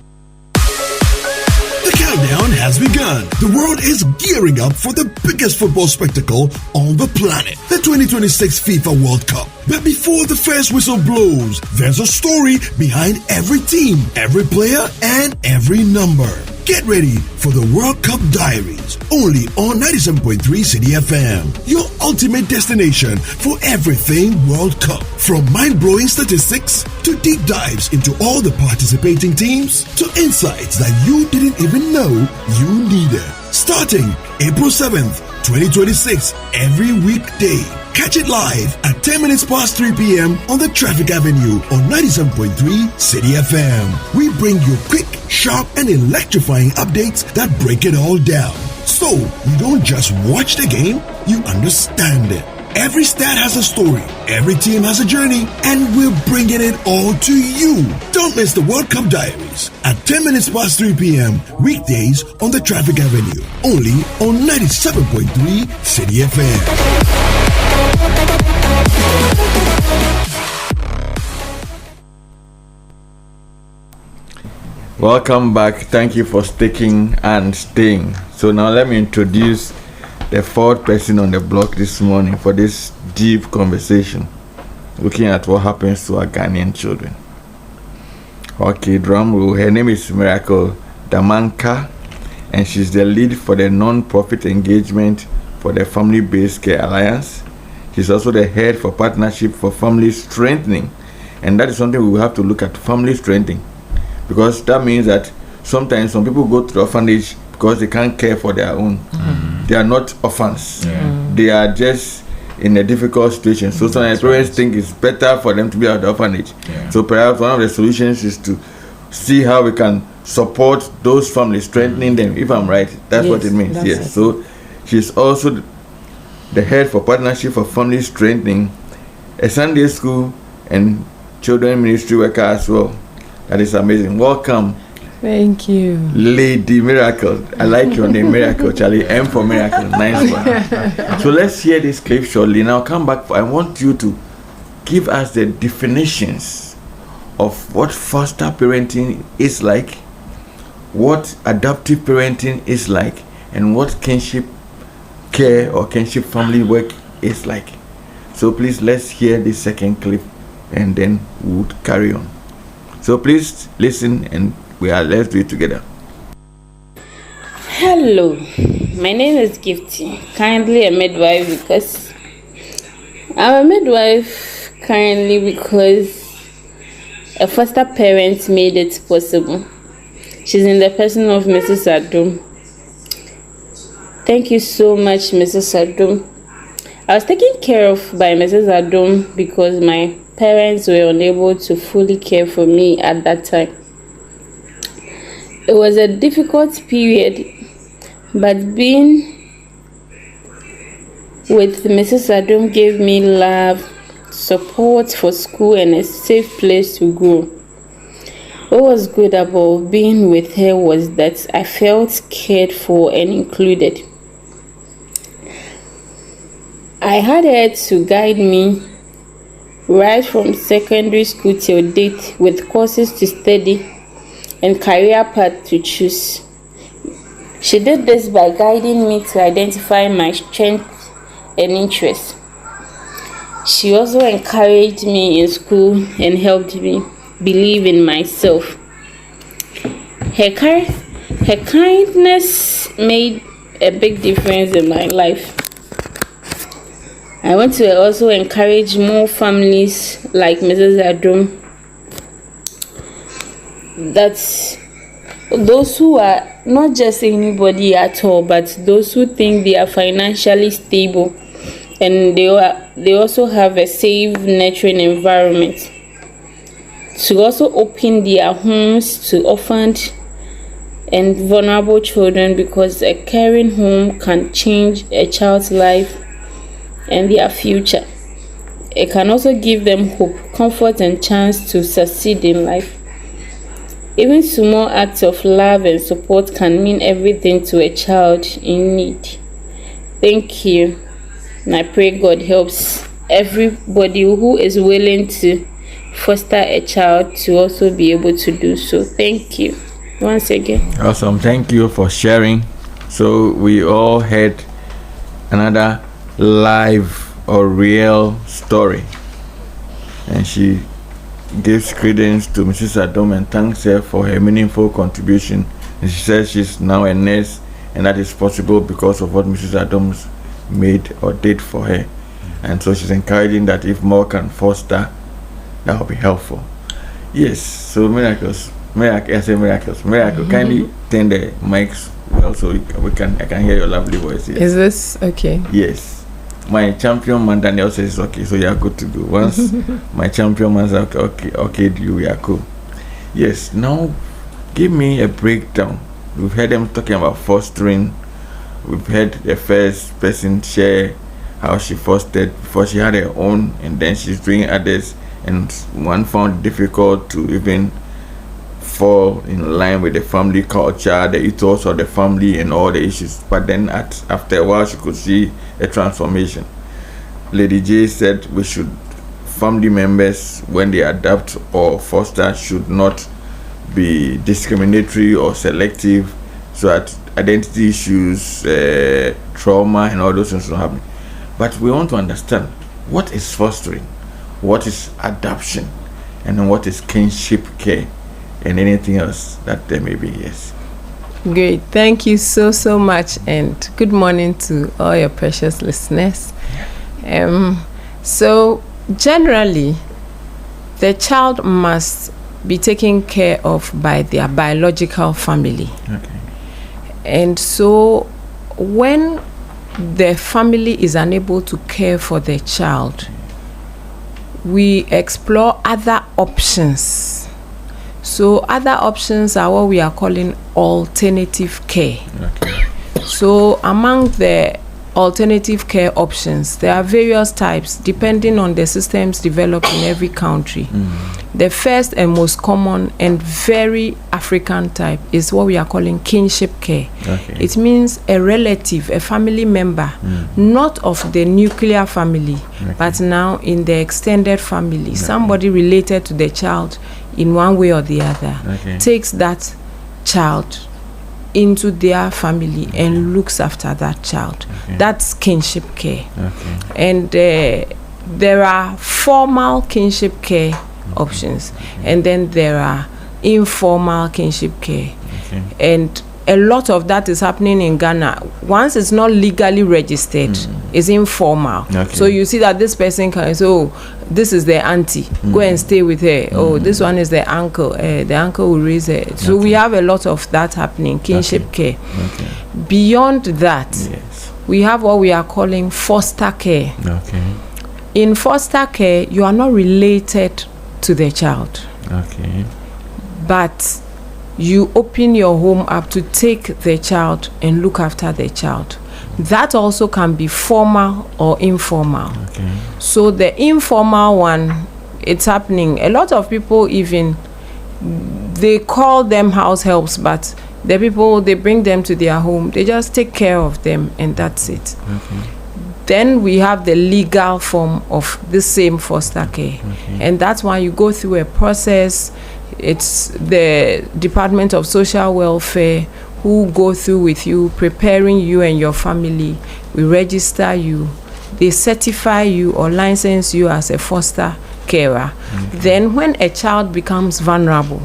The countdown has begun. The world is gearing up for the biggest football spectacle on the planet, the 2026 FIFA World Cup. But before the first whistle blows, there's a story behind every team, every player, and every number. Get ready for the World Cup Diaries, only on 97.3 City FM. Your ultimate destination for everything World Cup. From mind-blowing statistics to deep dives into all the participating teams to insights that you didn't even know you needed. Starting April 7th, 2026, every weekday. Catch it live at 10 minutes past 3 p.m. on the Traffic Avenue on 97.3 City FM. We bring you quick, sharp, and electrifying updates that break it all down. So you don't just watch the game, you understand it. Every stat has a story, every team has a journey, and we're bringing it all to you. Don't miss the World Cup Diaries at 10 minutes past 3 p.m. weekdays on the Traffic Avenue, only on 97.3 City FM. Welcome back. Thank you for sticking and staying. So now let me introduce the fourth person on the block this morning for this deep conversation, looking at what happens to our Ghanaian children. Okay, drum roll. Her name is Miracle Damanka, and she's the lead for the non-profit engagement for the Family-Based Care Alliance. She's also the head for Partnership for Family Strengthening, and that is something we will have to look at, family strengthening, because that means that sometimes some people go to the orphanage because they can't care for their own. They are not orphans. They are just in a difficult situation. So sometimes parents think it's better for them to be at the orphanage. So perhaps one of the solutions is to see how we can support those families, strengthening them. If I'm right, that's what it means. Yes. So she's also the head for Partnership for Family Strengthening, a Sunday school and children ministry worker as well. That is amazing. Welcome. Thank you. Lady Miracle. I like your name, Miracle, Charlie. M for Miracle. Nice one. So let's hear this clip shortly. Now come back. I want you to give us the definitions of what foster parenting is like, what adoptive parenting is like, and what kinship care or kinship family work is like. So please, let's hear this second clip and then we'll carry on. So please listen and let's do it together. Hello, my name is Gifty, currently a midwife because I'm a midwife currently because a foster parent made it possible. She's in the person of Mrs. Adom. Thank you so much, Mrs. Adom. I was taken care of by Mrs. Adom because my parents were unable to fully care for me at that time. It was a difficult period, but being with Mrs. Adom gave me love, support for school, and a safe place to grow. What was good about being with her was that I felt cared for and included. I had her to guide me right from secondary school till date, with courses to study and career path to choose. She did this by guiding me to identify my strengths and interests. She also encouraged me in school and helped me believe in myself. Her kindness made a big difference in my life. I want to also encourage more families like Mrs. Adom, that those who are not just anybody at all, but those who think they are financially stable and they also have a safe, nurturing environment, to also open their homes to orphaned and vulnerable children, because a caring home can change a child's life and their future. It can also give them hope, comfort, and chance to succeed in life. Even small acts of love and support can mean everything to a child in need. Thank you, and I pray God helps everybody who is willing to foster a child to also be able to do so. Thank you once again. Awesome. Thank you for sharing. So we all heard another live or real story, and she gives credence to Mrs. Adom and thanks her for her meaningful contribution. And she says she's now a nurse, and that is possible because of what Mrs. Adom made or did for her. And so she's encouraging that if more can foster, that will be helpful. Yes. So Miracle, kindly turn the mics well so I can hear your lovely voice. Yes. Is this okay? Yes. My champion man Daniel says okay, so you are good to go. Once my champion man says okay, we are cool. Yes. Now, give me a breakdown. We've heard them talking about fostering. We've heard the first person share how she fostered before she had her own, and then she's doing others, and one found it difficult to even fall in line with the family culture, the ethos of the family, and all the issues. But then after a while, she could see a transformation. Lady J said family members, when they adopt or foster, should not be discriminatory or selective, so that identity issues, trauma, and all those things don't happen. But we want to understand what is fostering, what is adoption, and then what is kinship care, and anything else that there may be. Yes. Great. Thank you so much, and good morning to all your precious listeners. So generally, the child must be taken care of by their biological family. Okay. And so when the family is unable to care for the child, we explore other options. So other options are what we are calling alternative care. Okay. So among the alternative care options, there are various types depending on the systems developed in every country. The first and most common and very African type is what we are calling kinship care. Okay. It means a relative, a family member, not of the nuclear family, but now in the extended family, somebody related to the child in one way or the other, takes that child into their family and looks after that child. That's kinship care. And there are formal kinship care options, and then there are informal kinship care. And a lot of that is happening in Ghana. Once it's not legally registered, is informal. Okay. So you see that this person can say, oh, this is their auntie, go and stay with her. Oh, this one is their uncle, the uncle will raise her. So we have a lot of that happening, kinship care. Okay. Beyond that, Yes. we have what we are calling foster care. Okay. In foster care, you are not related to the child, Okay. but you open your home up to take the child and look after the child. That also can be formal or informal. Okay. So the informal one, it's happening. A lot of people even, they call them house helps, but the people, they bring them to their home, they just take care of them, and that's it. Okay. Then we have the legal form of the same foster care. And that's why you go through a process. It's the Department of Social Welfare who go through with you, preparing you and your family. We register you. They certify you or license you as a foster carer. Then when a child becomes vulnerable,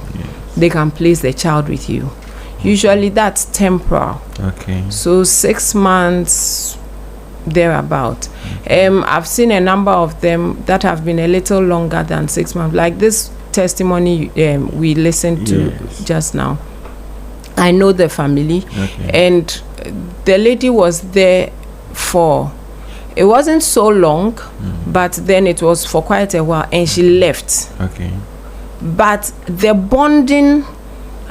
they can place the child with you. Usually that's temporal. Okay. So 6 months, thereabout. I've seen a number of them that have been a little longer than 6 months, like this testimony we listened to just now. I know the family, and the lady was there for, it wasn't so long, but then it was for quite a while, and she left. Okay. But the bonding,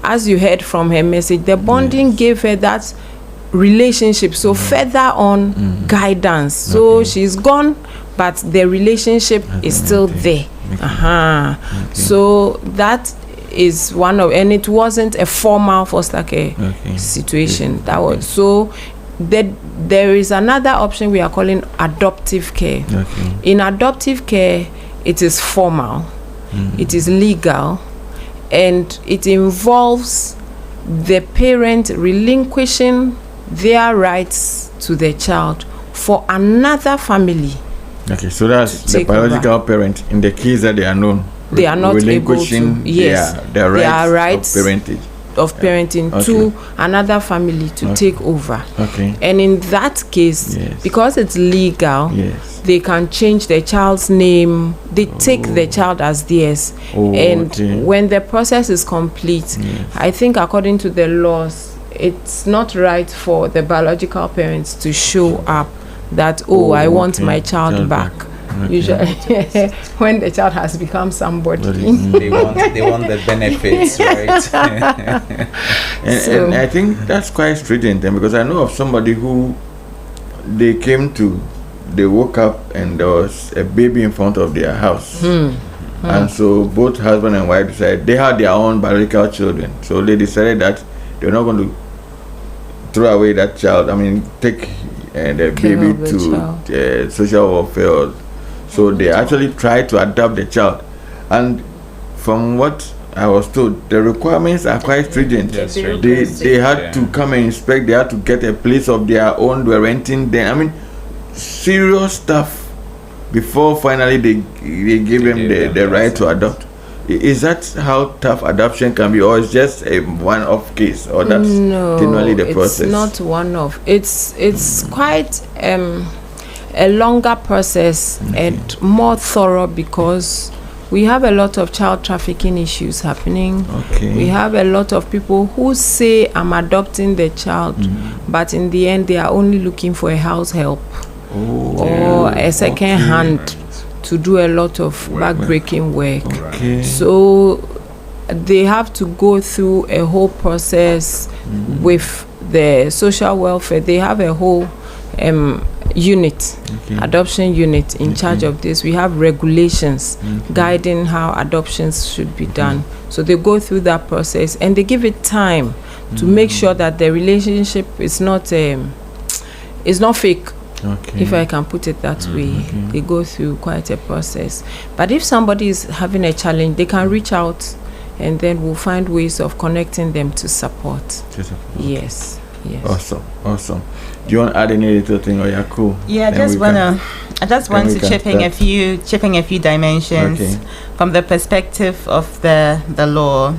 as you heard from her message, the bonding gave her that relationship. So further on, guidance. So she's gone, but the relationship is still there. So that is one of, and it wasn't a formal foster care situation. That was so. There is another option we are calling adoptive care. In adoptive care, it is formal, it is legal, and it involves the parent relinquishing their rights to the child for another family. Okay, so that's the biological parent in the case that they are known. They are not able to, their rights of parenting to another family to take over. Okay. And in that case, because it's legal, they can change the child's name. They take the child as theirs. And when the process is complete, I think according to the laws, it's not right for the biological parents to show up that, I want my child back. Usually when the child has become somebody, they want the benefits, right? and I think that's quite stringent, because I know of somebody who they woke up and there was a baby in front of their house. And so both husband and wife decided they had their own biological children, so they decided that they're not going to throw away that child, take the baby to social welfare. So they actually tried to adopt the child, and from what I was told, the requirements are quite stringent. They had to come and inspect. They had to get a place of their own. They were renting them. Serious stuff before finally they gave them the right to adopt. Is that how tough adoption can be, or is just a one-off case, or that's generally the process? It's not one-off. It's quite a longer process and more thorough, because we have a lot of child trafficking issues happening. We have a lot of people who say, I'm adopting the child, but in the end they are only looking for a house help or a second hand to do a lot of backbreaking work. So they have to go through a whole process with the social welfare. They have a whole unit, adoption unit in charge of this. We have regulations guiding how adoptions should be done. So they go through that process and they give it time to make sure that the relationship is not fake. If I can put it that way. They go through quite a process. But if somebody is having a challenge, they can reach out, and then we'll find ways of connecting them to support. Yes. Awesome. Do you want to add any little thing, or you're cool? Yeah, I just want to chip in a few dimensions from the perspective of the law,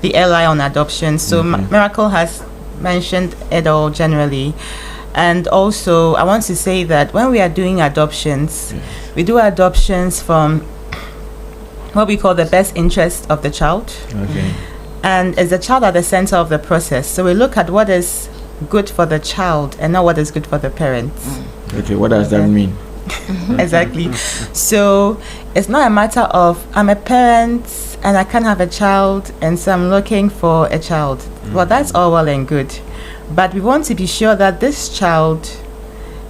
the LI on adoption. So Miracle has mentioned it all generally. And also, I want to say that when we are doing adoptions, we do adoptions from what we call the best interest of the child. Okay. And is the child at the center of the process. So we look at what is good for the child and not what is good for the parents. Okay, what does that mean? Exactly. So it's not a matter of I'm a parent and I can't have a child and so I'm looking for a child. Well, that's all well and good. But we want to be sure that this child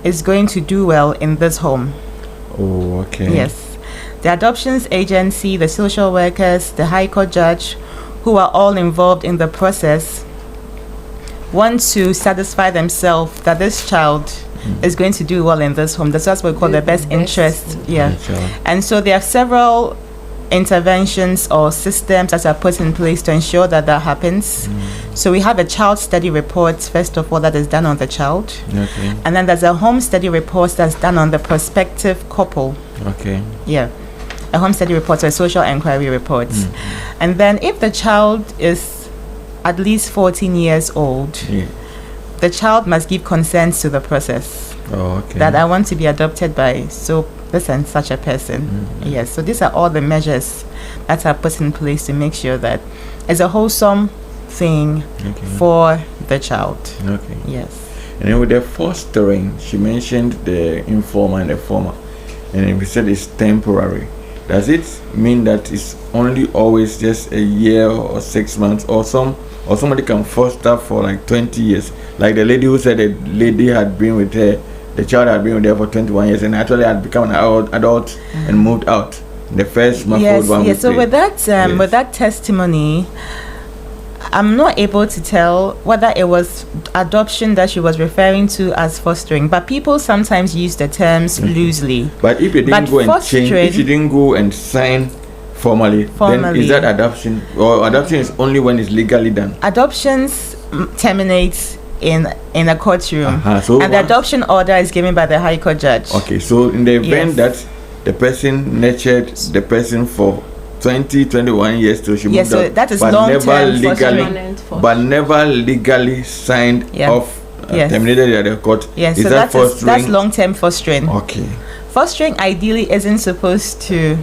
is going to do well in this home. Oh, okay. Yes. The adoptions agency, the social workers, the high court judge, who are all involved in the process, want to satisfy themselves that this child is going to do well in this home. That's what we call the best interest. Yeah. And so there are several interventions or systems that are put in place to ensure that that happens. So we have a child study report, first of all, that is done on the child. Okay. And then there's a home study report that's done on the prospective couple. Okay. Yeah. A home study report or a social inquiry report. And then if the child is at least 14 years old, the child must give consent to the process. Oh, okay. That I want to be adopted by so listen, such a person. Yes. So these are all the measures that are put in place to make sure that it's a wholesome thing for the child. Okay. Yes. And then with the fostering, she mentioned the informal and the formal. And we said it's temporary. Does it mean that it's only always just a year or 6 months, or somebody can foster for like 20 years? Like the lady who said the lady had been with her, the child had been with her for 21 years and actually had become an adult and moved out. The first muffled one. Yes. So with that testimony, I'm not able to tell whether it was adoption that she was referring to as fostering, but people sometimes use the terms loosely. But if you didn't go and change, if you didn't go and sign formally, then is that adoption? Or adoption is only when it's legally done? Adoptions terminate in a courtroom, so and the adoption order is given by the high court judge. Okay, so in the event that the person nurtured the person for 21 years till she moved so out, that is but never long-term legally signed off, terminated at the court. Yes, is so that's long-term fostering. Okay. Fostering ideally isn't supposed to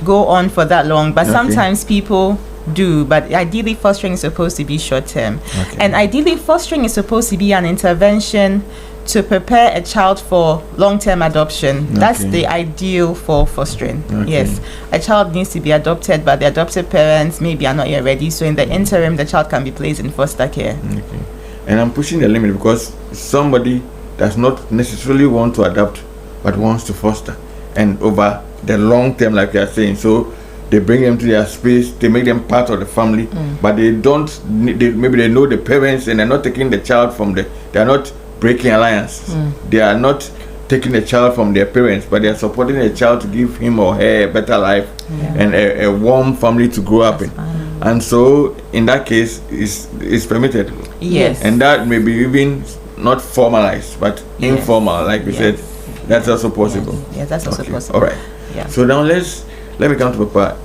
go on for that long, but sometimes people do. But ideally, fostering is supposed to be short-term, and ideally, fostering is supposed to be an intervention to prepare a child for long-term adoption. That's the ideal for fostering. Yes, a child needs to be adopted, but the adoptive parents maybe are not yet ready. So in the interim, the child can be placed in foster care. Okay. And I'm pushing the limit because somebody does not necessarily want to adopt, but wants to foster, and over the long term, like you are saying, so they bring them to their space, they make them part of the family, but they don't. Maybe they know the parents, and they're not taking the child from they are not breaking alliance. They are not taking the child from their parents, but they are supporting the child to give him or her a better life and a warm family to grow up in. And so in that case is permitted. Yes. And that may be even not formalized but informal, like we said. That's also possible. Yes, that's also possible. All right. Yeah. So now let me come to Papa.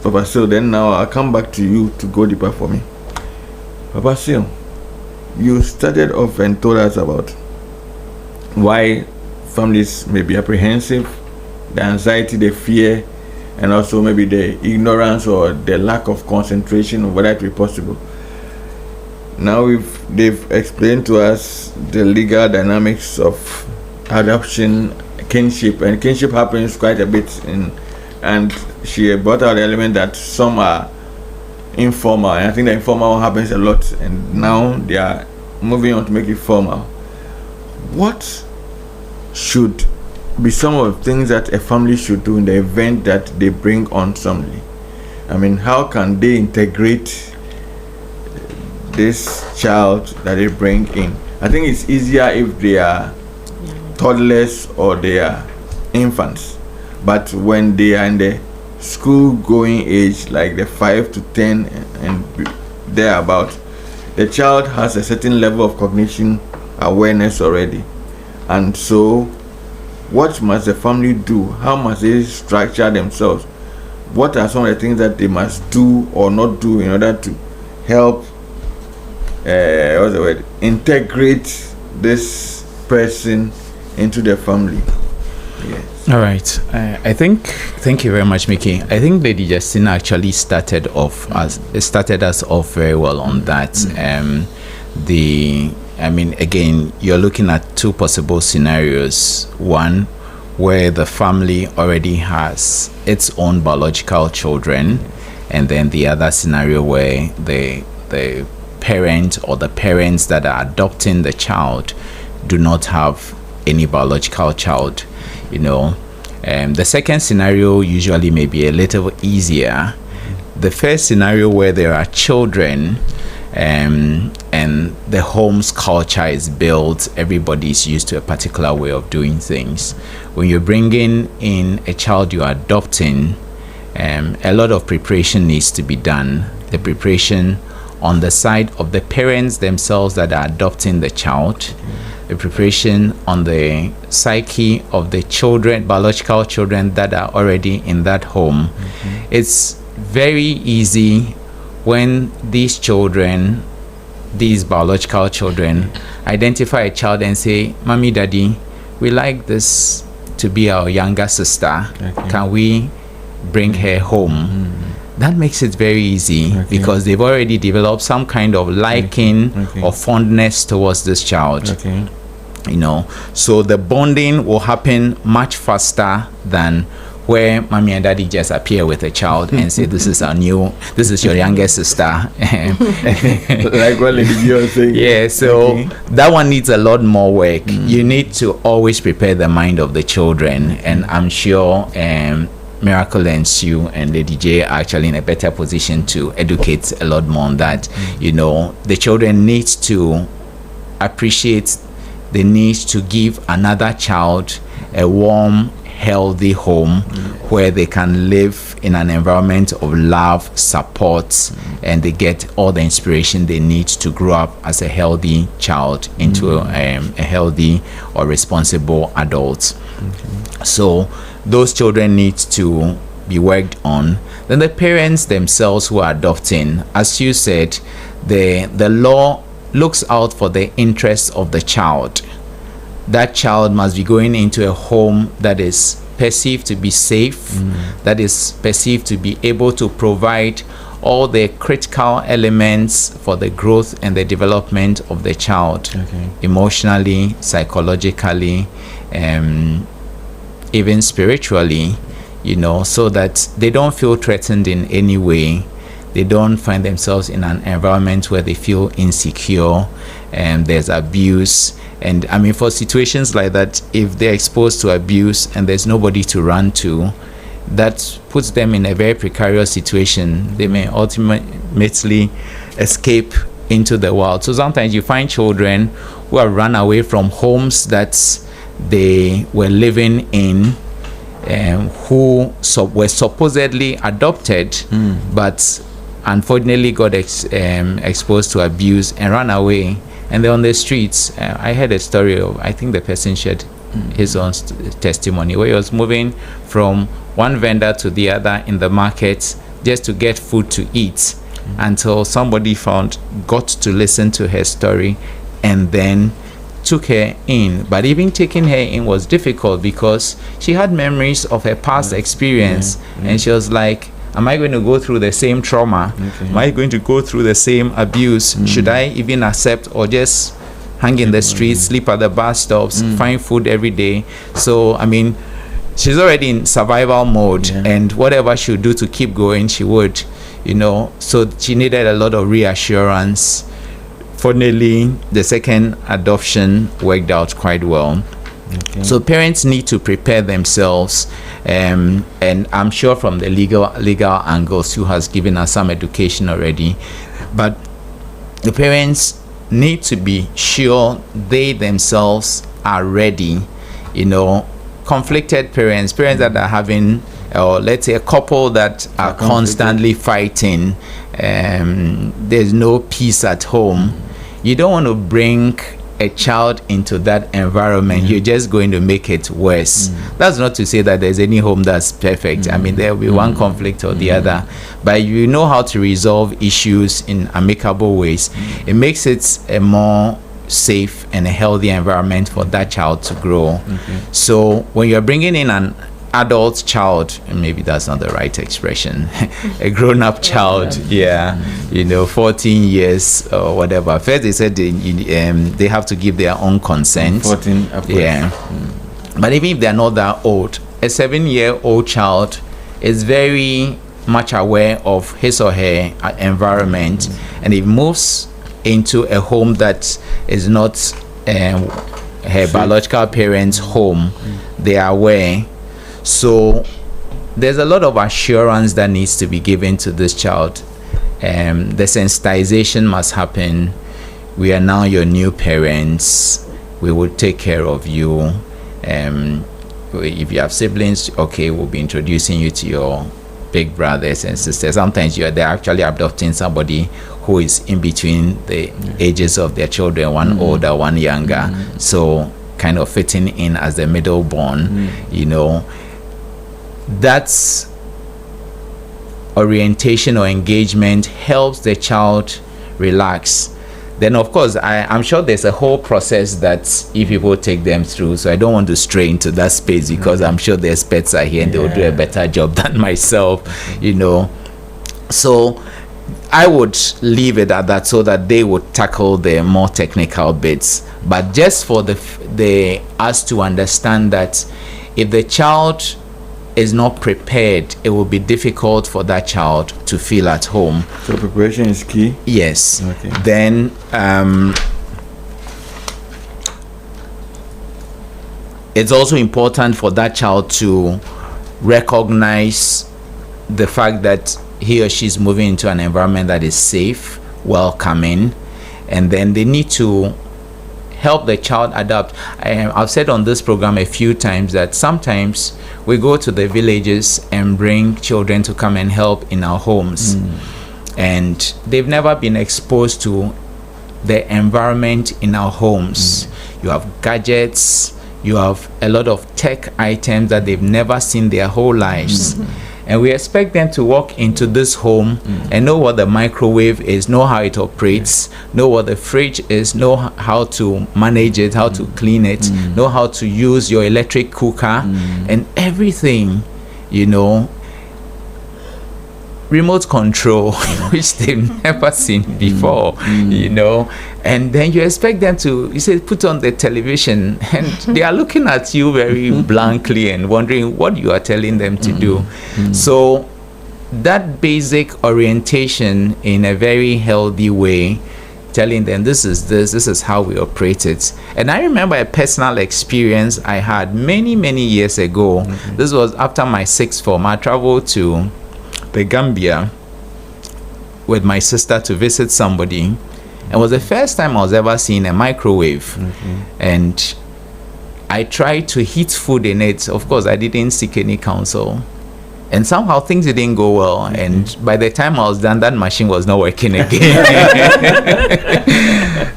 Papa Sil, then now I'll come back to you to go deeper for me. Papa Sil, you started off and told us about why families may be apprehensive, the anxiety, the fear, and also maybe the ignorance or the lack of concentration of whether it be possible. Now they've explained to us the legal dynamics of adoption, kinship, and kinship happens quite a bit and she brought out the element that some are informal, and I think the informal happens a lot, and now they are moving on to make it formal. What should be some of the things that a family should do in the event that they bring on somebody? I mean, how can they integrate this child that they bring in? I think it's easier if they are toddlers or they are infants, but when they are in the school going age, like the 5 to 10 and thereabout, the child has a certain level of cognition awareness already. And so what must the family do? How must they structure themselves? What are some of the things that they must do or not do in order to help what's the word? Integrate this person into the family. Yes. All right. Thank you very much, Mickey. I think Lady Justina actually started us off very well on that. Again, you're looking at two possible scenarios. One, where the family already has its own biological children, and then the other scenario where the parent or the parents that are adopting the child do not have any biological child. The second scenario usually may be a little easier. The first scenario where there are children and the home's culture is built, everybody is used to a particular way of doing things. When you're bringing in a child you're adopting, a lot of preparation needs to be done. The preparation on the side of the parents themselves that are adopting the child, the preparation on the psyche of the children, biological children that are already in that home. It's very easy when these biological children identify a child and say, "Mommy, Daddy, we like this to be our younger sister. Can we bring her home?" That makes it very easy because they've already developed some kind of liking or fondness towards this child. So the bonding will happen much faster than where Mommy and Daddy just appear with a child and say, this is your younger sister. Like what Lady G was saying. Yeah, so that one needs a lot more work. You need to always prepare the mind of the children, and I'm sure Miracle and Sue and Lady J are actually in a better position to educate a lot more on that. The children need to appreciate the need to give another child a warm, healthy home where they can live in an environment of love, support, and they get all the inspiration they need to grow up as a healthy child into a healthy or responsible adult. So those children need to be worked on. Then the parents themselves who are adopting, as you said, the law looks out for the interests of the child. That child must be going into a home that is perceived to be safe, that is perceived to be able to provide all the critical elements for the growth and the development of the child, emotionally, psychologically, even spiritually, so that they don't feel threatened in any way. They don't find themselves in an environment where they feel insecure and there's abuse. And for situations like that, if they're exposed to abuse and there's nobody to run to, that puts them in a very precarious situation. They may ultimately escape into the world. So sometimes you find children who have run away from homes that they were living in, who were supposedly adopted, but unfortunately got exposed to abuse and ran away, and they're on the streets. I heard a story of, I think the person shared his own testimony, where he was moving from one vendor to the other in the market just to get food to eat, until somebody got to listen to her story and then took her in. But even taking her in was difficult because she had memories of her past experience, and she was like, am I going to go through the same trauma? Am I going to go through the same abuse? Should I even accept or just hang in the streets, sleep at the bus stops, find food every day? So she's already in survival mode, and whatever she would do to keep going, she would, so she needed a lot of reassurance. Fortunately, the second adoption worked out quite well. So parents need to prepare themselves, and I'm sure from the legal angles, Sue has given us some education already, but the parents need to be sure they themselves are ready. Conflicted parents that are having, or let's say a couple that are constantly fighting, there's no peace at home. You don't want to bring a child into that environment, you're just going to make it worse. That's not to say that there's any home that's perfect. I mean, there will be one conflict or the other, but you know how to resolve issues in amicable ways. It makes it a more safe and a healthy environment for that child to grow. So when you're bringing in an adult child, and maybe that's not the right expression, a grown-up child, 14 years or whatever. First they said they have to give their own consent. 14 upwards. But even if they're not that old, a 7-year-old child is very much aware of his or her environment, and it moves into a home that is not her biological parents' home. They are aware. So there's a lot of assurance that needs to be given to this child. The sensitization must happen. We are now your new parents. We will take care of you. If you have siblings, okay, we'll be introducing you to your big brothers and sisters. Sometimes they're actually adopting somebody who is in between the ages of their children, one older, one younger. So kind of fitting in as the middle born, That's orientation or engagement helps the child relax. Then of course I'm sure there's a whole process that if people take them through, so I don't want to stray into that space because I'm sure the experts are here and they'll do a better job than myself, So I would leave it at that so that they would tackle the more technical bits, but just for the us to understand that if the child is not prepared, it will be difficult for that child to feel at home. So preparation is key? Yes. Okay. Then it's also important for that child to recognize the fact that he or she is moving into an environment that is safe, welcoming, and then they need to help the child adapt. I've said on this program a few times that sometimes we go to the villages and bring children to come and help in our homes, and they've never been exposed to the environment in our homes. You have gadgets, you have a lot of tech items that they've never seen their whole lives. And we expect them to walk into this home and know what the microwave is, know how it operates, know what the fridge is, know how to manage it, how to clean it, know how to use your electric cooker and everything, remote control, which they've never seen before, and then you expect them to, put on the television, and they are looking at you very blankly and wondering what you are telling them to do. So that basic orientation in a very healthy way, telling them this is how we operate it. And I remember a personal experience I had many years ago. This was after my sixth form. I traveled to the Gambia with my sister to visit somebody. It was the first time I was ever seeing a microwave. And I tried to heat food in it. Of course, I didn't seek any counsel. And somehow things didn't go well. And by the time I was done, that machine was not working again.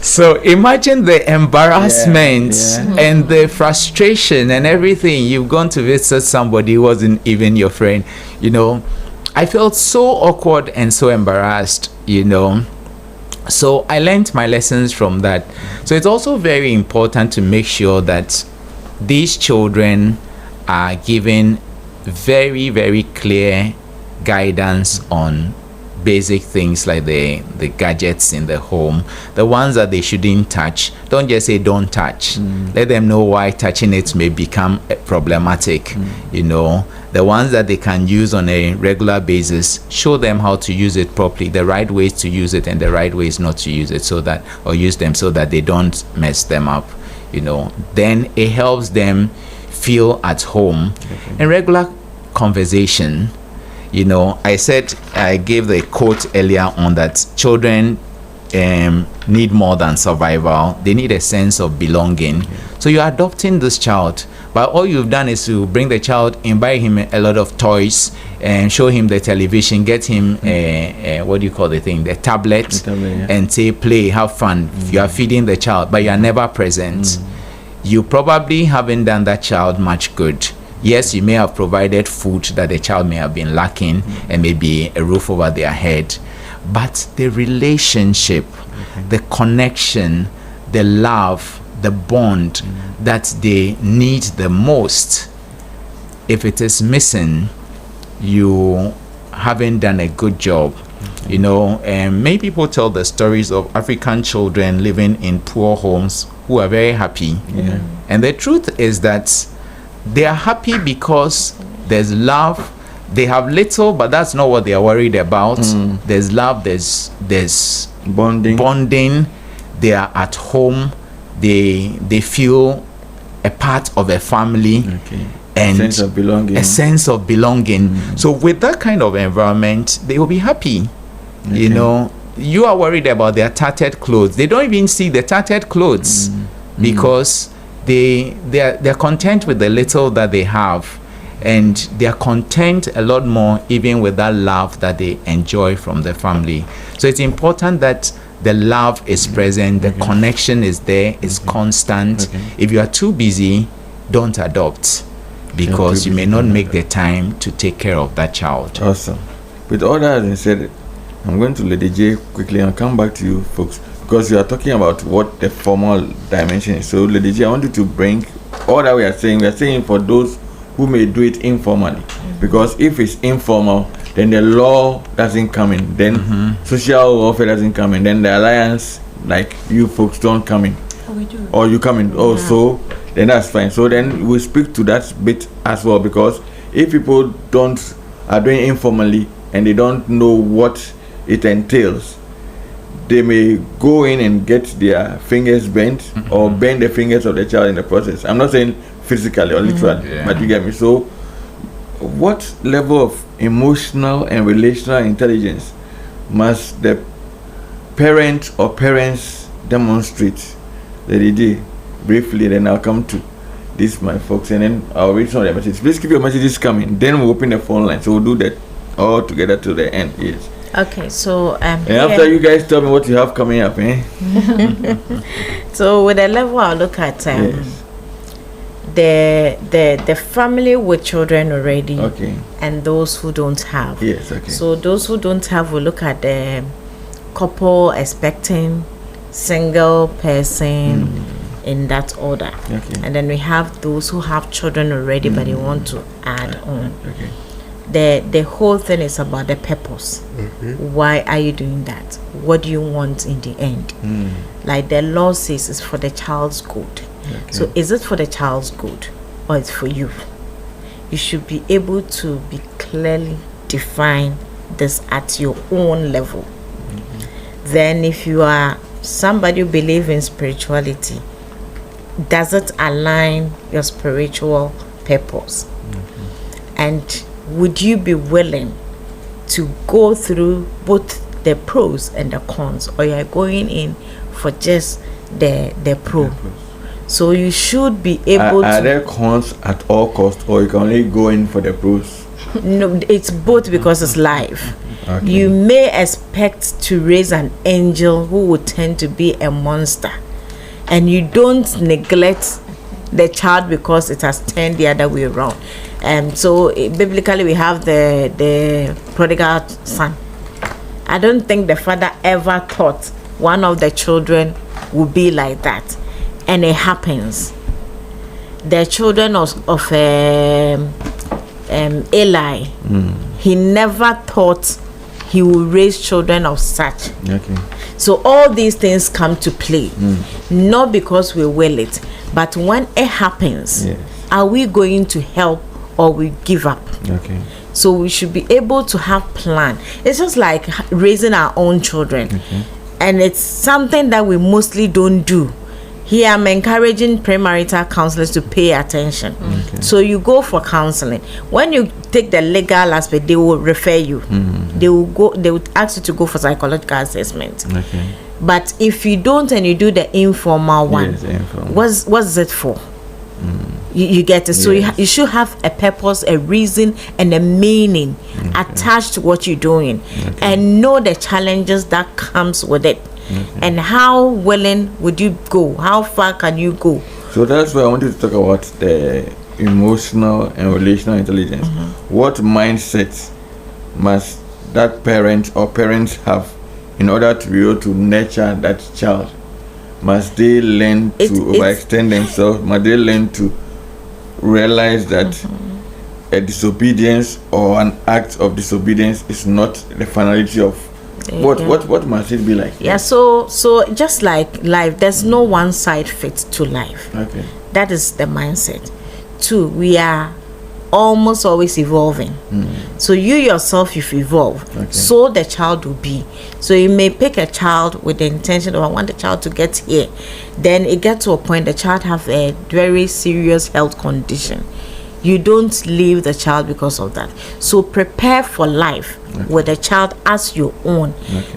So imagine the embarrassment and the frustration and everything. You've gone to visit somebody who wasn't even your friend. I felt so awkward and so embarrassed, So I learned my lessons from that. So it's also very important to make sure that these children are given very, very clear guidance on basic things like the gadgets in the home, the ones that they shouldn't touch. Don't just say don't touch. Let them know why touching it may become problematic. The ones that they can use on a regular basis, show them how to use it properly, the right ways to use it and the right ways not to use it, or use them so that they don't mess them up. Then it helps them feel at home. And regular conversation, I gave the quote earlier on that children need more than survival. They need a sense of belonging. So you're adopting this child, but all you've done is to bring the child and buy him a lot of toys and show him the television, get him what do you call the thing, the tablet, and say play, have fun. You are feeding the child, but you are never present. You probably haven't done that child much good. Yes, you may have provided food that the child may have been lacking, and maybe a roof over their head, but the relationship, the connection, the love, the bond that they need the most, if it is missing, you haven't done a good job. You know, many people tell the stories of African children living in poor homes who are very happy. And the truth is that they are happy because there's love. They have little, but that's not what they are worried about. There's love, there's bonding. They are at home. They feel a part of a family. And a sense of belonging. So with that kind of environment, they will be happy. You know, you are worried about their tattered clothes. They don't even see the tattered clothes because they're content with the little that they have, and they are content a lot more even with that love that they enjoy from the family. So it's important that the love is present, the connection is there, is constant. If you are too busy, don't adopt, because you may not make the time to take care of that child. Awesome. With all that being said, I'm going to Lady J quickly and come back to you folks, because you are talking about what the formal dimension is. So Lady J, I want you to bring all that we are saying for those who may do it informally, because if it's informal, then the law doesn't come in, then social welfare doesn't come in, then the alliance, like you folks, don't come in. We do. Or you come in. So then that's fine. So then we speak to that bit as well, because if people are doing informally and they don't know what it entails, they may go in and get their fingers bent or bend the fingers of the child in the process. I'm not saying physically or literally, but you get me. So what level of emotional and relational intelligence must the parent or parents demonstrate? Lady D, briefly, then I'll come to this, my folks, and then I'll read some of the messages. Please keep your messages coming, then we'll open the phone line, so we'll do that all together to the end. Yes. Okay, so and after you guys tell me what you have coming up, So with the level, I'll look at the family with children already, and those who don't have. Yes. Okay. So those who don't have, we'll look at the couple expecting, single person, in that order. And then we have those who have children already, but they want to add on. The whole thing is about the purpose. Why are you doing that? What do you want in the end? Like the law says, it's for the child's good. So is it for the child's good or it's for you? You should be able to be clearly define this at your own level. Then if you are somebody who believes in spirituality, does it align your spiritual purpose? And would you be willing to go through both the pros and the cons, or you are going in for just the pro? So you should be able to. Are there cons at all costs, or you can only go in for the pros? No, it's both, because it's life. You may expect to raise an angel who would tend to be a monster, and you don't neglect the child because it has turned the other way around. So biblically we have the prodigal son. I don't think the father ever thought one of the children would be like that, and it happens. The children of Eli, he never thought he would raise children of such. So all these things come to play, not because we will it, but when it happens, are we going to help or we give up? So we should be able to have plan. It's just like raising our own children, and it's something that we mostly don't do. Here I'm encouraging premarital counselors to pay attention. So you go for counseling. When you take the legal aspect, they will refer you. They will ask you to go for psychological assessment. But if you don't and you do the informal one, Yes, informal. what's it for? You get it. So Yes. you should have a purpose, a reason, and a meaning attached to what you're doing, and know the challenges that comes with it, and how willing would you go? How far can you go? So that's why I wanted to talk about the emotional and relational intelligence. What mindset must that parent or parents have in order to be able to nurture that child? Must they learn to overextend themselves? Must they learn to realize that a disobedience or an act of disobedience is not the finality of what must it be like? Yeah, so just like life, there's no one side fit to life. Okay. That is the mindset. 2, we are almost always evolving. So you yourself, you've evolved. So the child will be. So you may pick a child with the intention of I want the child to get here. Then it gets to a point the child have a very serious health condition. You don't leave the child because of that. So prepare for life with the child as your own.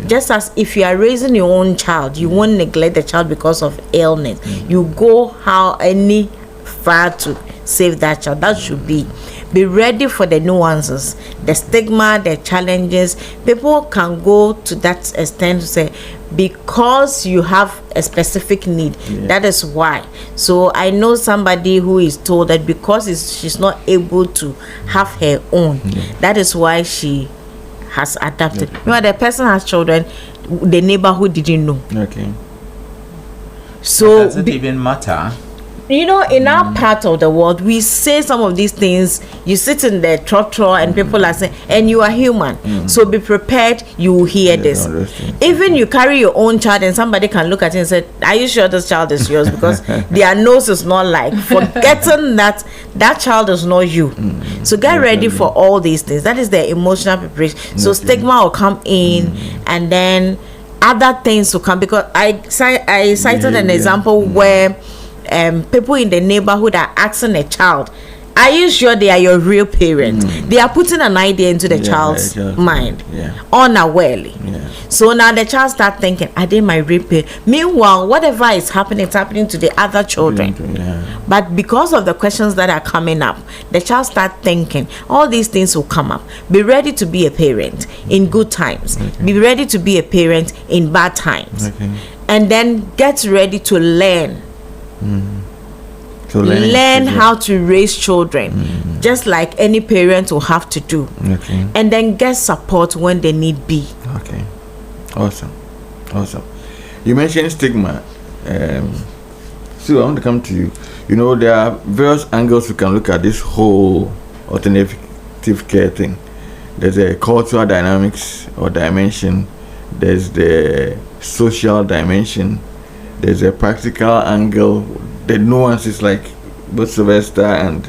Just as if you are raising your own child, you won't neglect the child because of illness. You go how any far to save that child. That should be ready for the nuances, the stigma, the challenges. People can go to that extent to say because you have a specific need, that is why. So I know somebody who is told that because she's not able to have her own, that is why she has adopted. You know, the person has children, the neighborhood didn't know. Okay. So does it even matter? You know, in our part of the world, we say some of these things. You sit in the trotro and people are saying, and you are human. So be prepared, you will hear this. Even you carry your own child and somebody can look at it and say, are you sure this child is yours? Because their nose is not like, forgetting that child is not you. So get ready for all these things. That is the emotional preparation. So stigma will come in, and then other things will come. Because I cited an example where people in the neighborhood are asking a child, are you sure they are your real parents? They are putting an idea into the child's mind unawarely. So now the child start thinking, are they my real parents? Meanwhile, whatever is happening, it's happening to the other children. But because of the questions that are coming up, the child start thinking all these things will come up. Be ready to be a parent in good times. Be ready to be a parent in bad times. And then get ready to learn. Learn how to raise children, just like any parent will have to do. And then get support when they need be. Okay. Awesome. You mentioned stigma. So I want to come to you. You know, there are various angles we can look at this whole alternative care thing. There's a cultural dynamics or dimension. There's the social dimension. There's a practical angle. The nuances, like both Sylvester and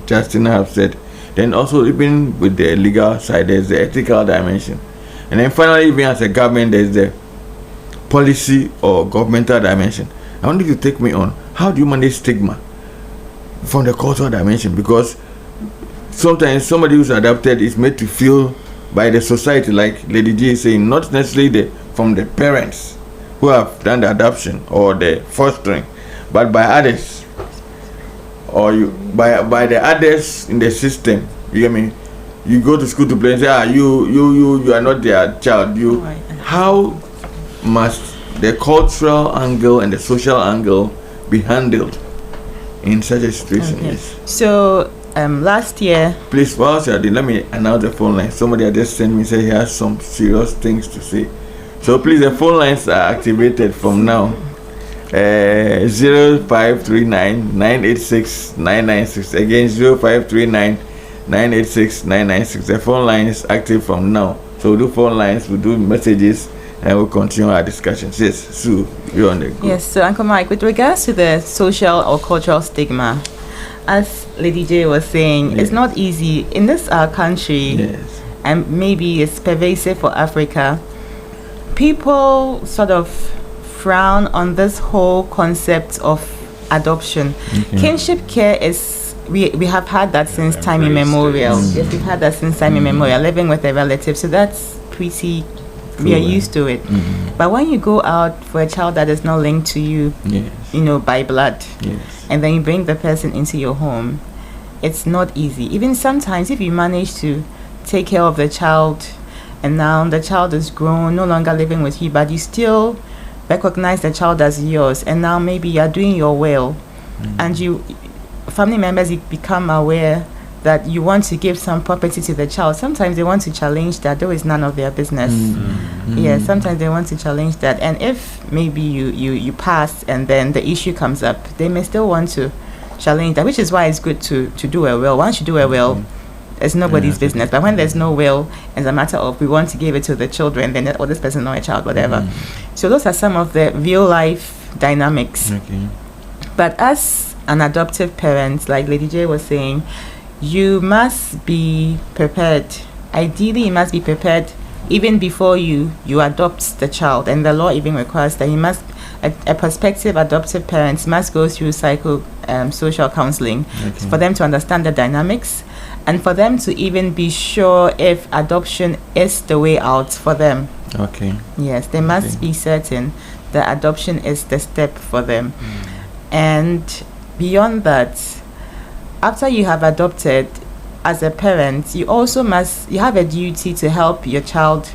Justina have said. Then also even with the legal side, there's the ethical dimension. And then finally, even as a government, there's the policy or governmental dimension. I want you to take me on, how do you manage stigma from the cultural dimension? Because sometimes somebody who's adopted is made to feel by the society, like Lady G is saying, not necessarily from the parents who have done the adoption or the fostering, but by others, or by the others in the system. You get me? You go to school to play and say, you are not their child. How must the cultural angle and the social angle be handled in such a situation? Yes. So last year, please, whilst you're there, let me announce the phone line. Somebody had just sent me, say he has some serious things to say. So please, the phone lines are activated from now. 0539 986 996. Again, 0539 986 996. The phone line is active from now. So we'll do phone lines, we'll do messages, and we'll continue our discussions. Yes, Sue, you're on the go. Yes, so Uncle Mike, with regards to the social or cultural stigma, as Lady J was saying, it's not easy in this our country, and maybe it's pervasive for Africa. People sort of frown on this whole concept of adoption. Kinship care is, we have had that since time immemorial. Yes, we've had that since time immemorial, living with a relative. So that's pretty We are used to it. But when you go out for a child that is not linked to you, by blood, and then you bring the person into your home, it's not easy. Even sometimes if you manage to take care of the child, and now the child is grown, no longer living with you, but you still recognize the child as yours, and now maybe you're doing your will, and family members become aware that you want to give some property to the child. Sometimes they want to challenge that, though it's none of their business. Yeah, sometimes they want to challenge that, and if maybe you pass and then the issue comes up, they may still want to challenge that, which is why it's good to do a will. Once you do a will, it's nobody's business. But when there's no will, it's a matter of we want to give it to the children, then this person not a child, whatever. So those are some of the real life dynamics. But as an adoptive parent, like Lady J was saying, you must be prepared. Ideally, you must be prepared even before you adopt the child, and the law even requires that a prospective adoptive parent must go through social counseling for them to understand the dynamics, and for them to even be sure if adoption is the way out for them. Yes, they must be certain that adoption is the step for them. And beyond that, after you have adopted, as a parent, you have a duty to help your child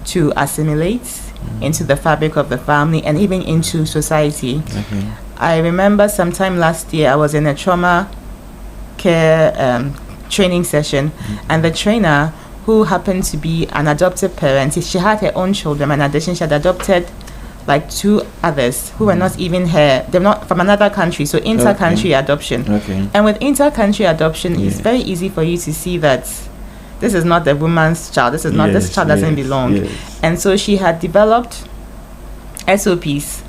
to assimilate into the fabric of the family and even into society. I remember sometime last year I was in a trauma care training session, and the trainer, who happened to be an adoptive parent, she had her own children. In addition, she had adopted like 2 others who were not even they're not from another country, so inter-country adoption. And with inter-country adoption, it's very easy for you to see that this is not the woman's child, this child doesn't belong. And so she had developed SOPs.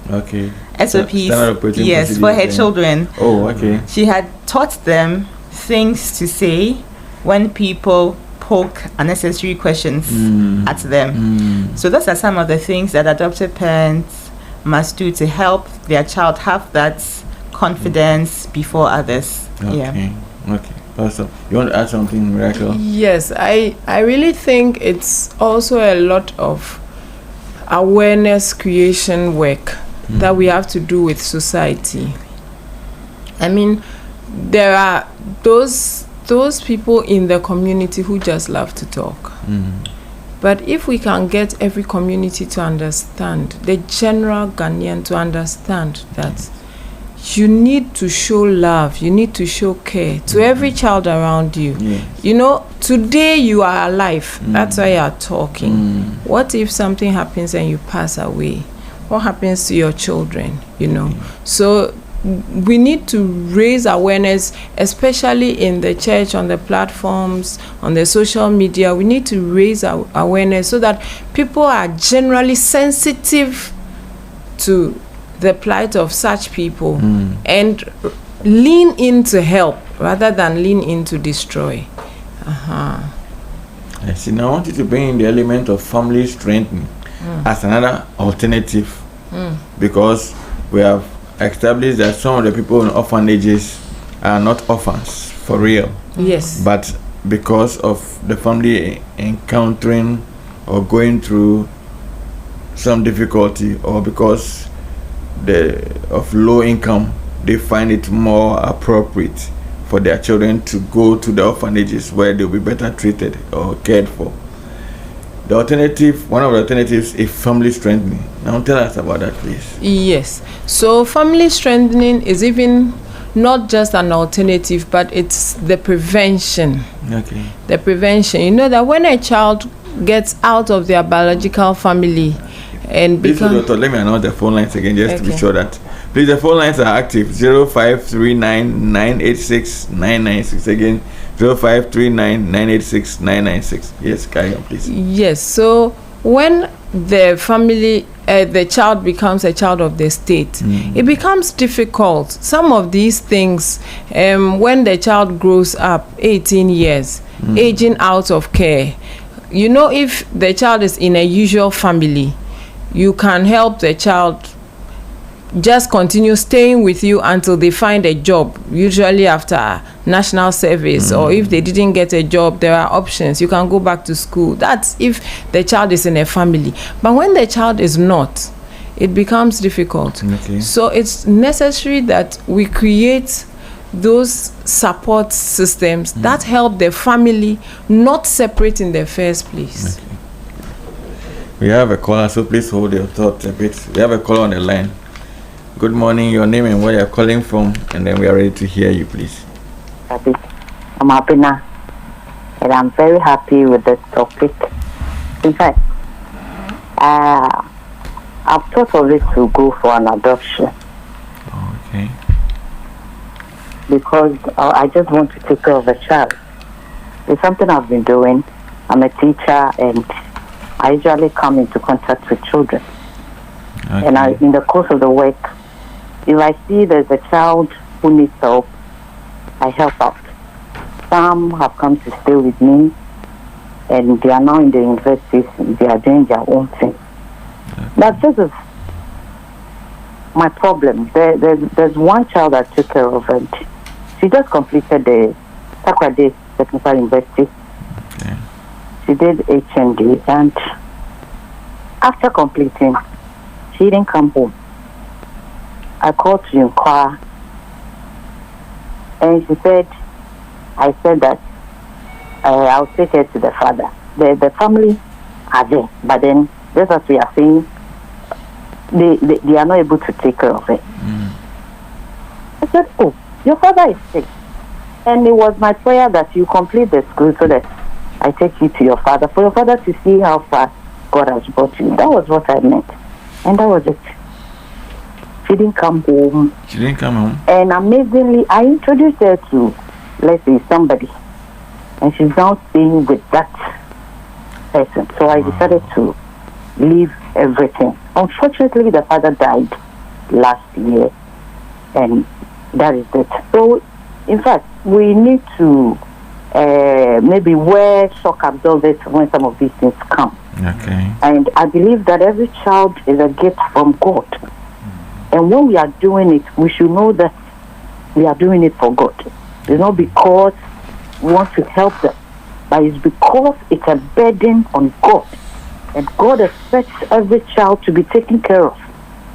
Yes, for her children. She had taught them things to say when people poke unnecessary questions at them. So those are some of the things that adoptive parents must do to help their child have that confidence before others. Awesome. You want to add something, Miracle? Yes, I really think it's also a lot of awareness creation work that we have to do with society. I mean, there are those people in the community who just love to talk. But if we can get every community to understand, the general Ghanaian to understand that you need to show love, you need to show care to every child around you. You know, today you are alive, that's why you are talking. What if something happens and you pass away? What happens to your children, you know? So we need to raise awareness, especially in the church, on the platforms, on the social media. We need to raise awareness so that people are generally sensitive to the plight of such people and lean in to help rather than lean in to destroy. I see. Now I want you to bring in the element of family strengthening as another alternative, because we have established that some of the people in orphanages are not orphans for real. Yes. But because of the family encountering or going through some difficulty, or because of low income, they find it more appropriate for their children to go to the orphanages where they'll be better treated or cared for. The alternative, one of the alternatives is family strengthening. Now tell us about that, please. Yes. So family strengthening is even not just an alternative, but it's the prevention. The prevention. You know that when a child gets out of their biological family and Doctor, let me announce the phone lines again just to be sure that. Please, the phone lines are active. 0539-986-996. Again, 0539-986-996. Yes, carry on, please. Yes, so when the family, the child becomes a child of the state, it becomes difficult. Some of these things, when the child grows up, 18 years, aging out of care, you know, if the child is in a usual family, you can help the child just continue staying with you until they find a job, usually after national service, or if they didn't get a job, there are options. You can go back to school. That's if the child is in a family. But when the child is not, it becomes difficult. Okay. So it's necessary that we create those support systems that help the family not separate in the first place. Okay. We have a caller, so please hold your thoughts a bit. We have a caller on the line. Good morning, your name and where you're calling from, and then we are ready to hear you, please. I'm happy now, and I'm very happy with this topic. In fact, I've thought of it to go for an adoption. Okay. Because I just want to take care of a child. It's something I've been doing. I'm a teacher, and I usually come into contact with children. Okay. And in the course of the work, if I see there's a child who needs help, I help out. Some have come to stay with me, and they are now in the universities. They are doing their own thing. But this is my problem. There's one child I took care of, and she just completed the Takrade Technical University. Okay. She did HND, and after completing, she didn't come home. I called to inquire, and she said, I said that I'll take her to the father. The family are there, but then, just as we are saying, they are not able to take care of it. I said, oh, your father is sick. And it was my prayer that you complete the school so that I take you to your father, for your father to see how far God has brought you. That was what I meant. And that was it. She didn't come home. She didn't come home? And amazingly, I introduced her to, let's say, somebody. And she's now staying with that person. So I decided to leave everything. Unfortunately, the father died last year. And that is it. So, in fact, we need to maybe wear shock absorbers when some of these things come. Okay. And I believe that every child is a gift from God. And when we are doing it, we should know that we are doing it for God. It's not because we want to help them, but it's because it's a burden on God. And God expects every child to be taken care of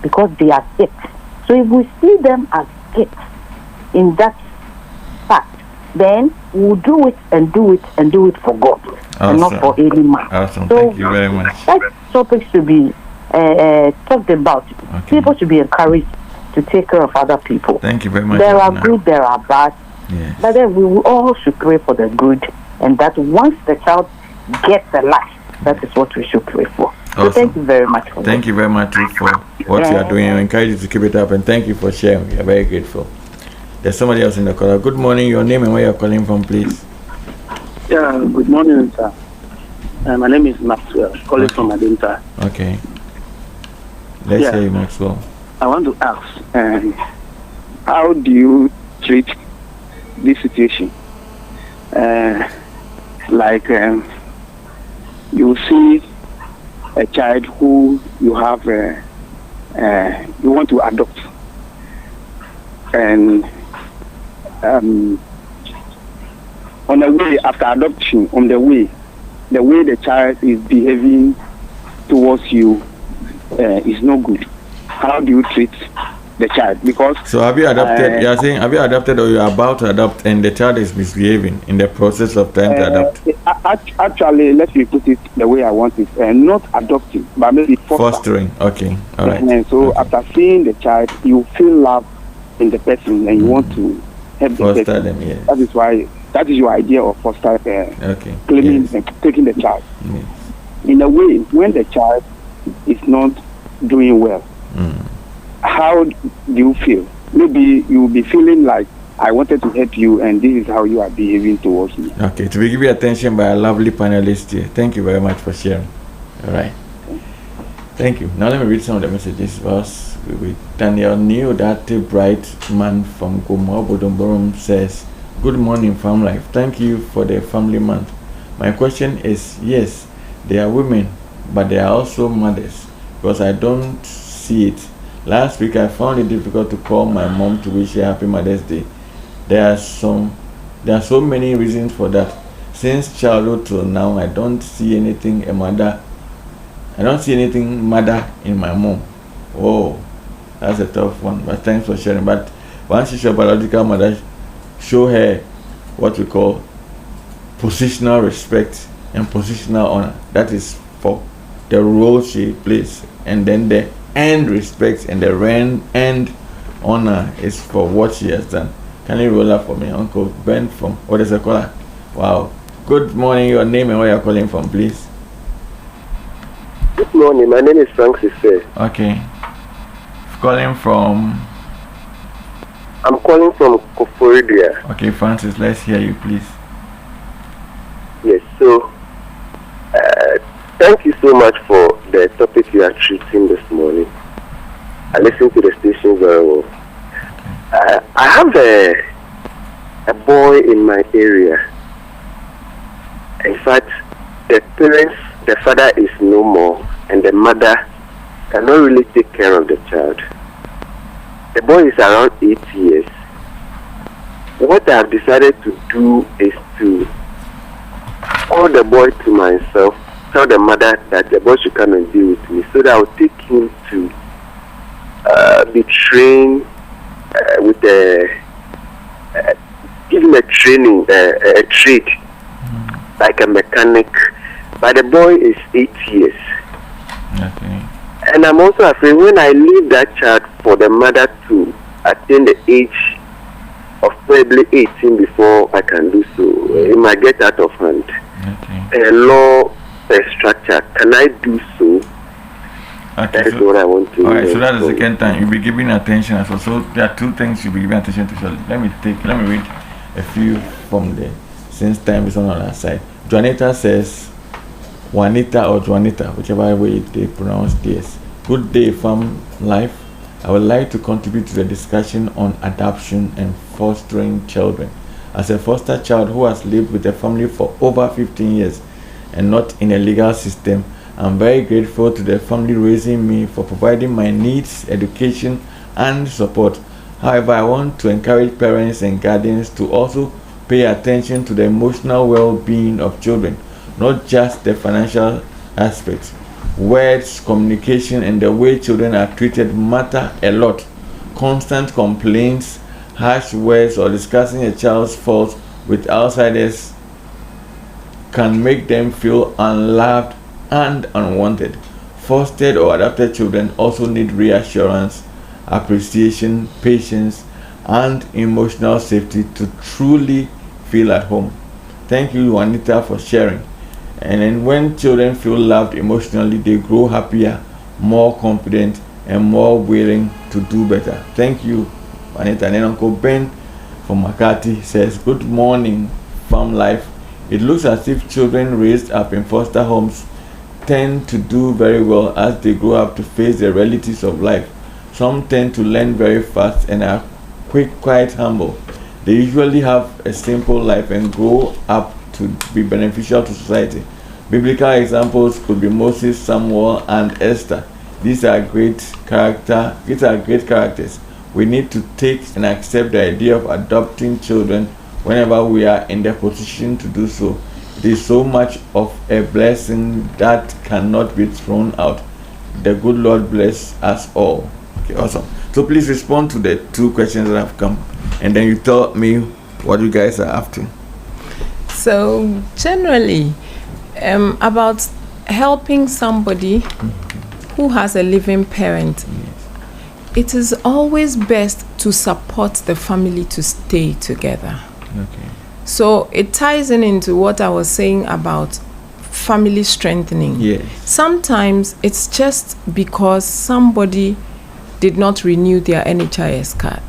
because they are gifts. So if we see them as gifts in that fact, then we'll do it and do it and do it for God. Awesome. And not for any man. Awesome. So Thank you very much. that topic should be talked about. Okay. People should be encouraged to take care of other people. Thank you very much. There are Abna. good, there are bad. Yes. But then we all should pray for the good, and that once the child gets a life, that is what we should pray for. So Awesome. thank you very much for Thank you very much too, for what you are doing. I encourage you to keep it up, and thank you for sharing. We are very grateful. There's somebody else in the caller. Good morning. Your name and where you're calling from, please. Yeah, good morning, sir. My name is Maxwell, calling from Adoptive. Okay. Let's hear you, Maxwell. I want to ask, how do you treat this situation? You see a child who you have, you want to adopt, and on the way after adoption, the way the child is behaving towards you is no good. How do you treat the child? Because so have you adopted? You are saying have you adopted or you are about to adopt, and the child is misbehaving in the process of trying to adopt? Actually, let me put it the way I want it. Not adopting, but maybe fostering. Okay, all right. So after seeing the child, you feel love in the person, and you want to help the foster person. them. Yes. That is why. That is your idea of foster. Okay. Claiming and taking the child. Yes. In a way, when the child is not doing well, how do you feel? Maybe you will be feeling like, I wanted to help you, and this is how you are behaving towards me. Okay, to be given attention by a lovely panelist here. Thank you very much for sharing. All right. Thank you. Now let me read some of the messages. First, with Daniel Neo, that bright man from Goma Bodomborum says, good morning, Farm Life. Thank you for the family month. My question is, yes, they are women, but they are also mothers, because I don't see it. Last week, I found it difficult to call my mom to wish her Happy Mother's Day. There are some There are so many reasons for that. Since childhood till now, I don't see anything mother in my mom. Oh, that's a tough one, but thanks for sharing. But once she's your biological mother, show her what we call positional respect and positional honor. That is for the role she plays, and then the end respect and the end honor is for what she has done. Can you roll up for me, Uncle Ben from what is the caller? Wow. Good morning. Your name and where you're calling from, please. Good morning. My name is Francis. Okay. Calling from. I'm calling from Koforidua. Okay, Francis. Let's hear you, please. Yes. So, thank you so much for the topic you are treating this morning. I listened to the station very well. I have a boy in my area. In fact, the father is no more, and the mother cannot really take care of the child. The boy is around 8 years. What I have decided to do is to call the boy to myself, tell the mother that the boy should come and be with me, so that I will take him to be trained with give him a training, a trade, like a mechanic. But the boy is 8 years. Okay. And I'm also afraid when I leave that child for the mother to attain the age of probably 18 before I can do so, it might get out of hand. Okay. A law structure, can I do so? Okay, That's what I want to. Alright, so that's the second time you'll be giving attention as well. So there are two things you'll be giving attention to. So let me read a few from there, since time is on our side. Juanita says, Juanita or Juanita, whichever way they pronounce this. Good day, fam life. I would like to contribute to the discussion on adoption and fostering children. As a foster child who has lived with a family for over 15 years and not in a legal system, I'm very grateful to the family raising me for providing my needs, education, and support. However, I want to encourage parents and guardians to also pay attention to the emotional well-being of children, not just the financial aspects. Words, communication, and the way children are treated matter a lot. Constant complaints, harsh words, or discussing a child's faults with outsiders can make them feel unloved and unwanted. Fostered or adopted children also need reassurance, appreciation, patience, and emotional safety to truly feel at home. Thank you, Juanita, for sharing. And then when children feel loved emotionally, they grow happier, more confident, and more willing to do better. Thank you, Juanita. And then Uncle Ben from Makati says, good morning, farm life. It looks as if children raised up in foster homes tend to do very well as they grow up to face the realities of life. Some tend to learn very fast and are quite humble. They usually have a simple life and grow up to be beneficial to society. Biblical examples could be Moses, Samuel, and Esther. These are great characters. We need to take and accept the idea of adopting children whenever we are in the position to do so. It is so much of a blessing that cannot be thrown out. The good Lord bless us all. Okay, awesome. So please respond to the two questions that have come, and then you tell me what you guys are after. So generally, about helping somebody who has a living parent, it is always best to support the family to stay together. Okay. So it ties into what I was saying about family strengthening. Yes. Sometimes it's just because somebody did not renew their NHIS card.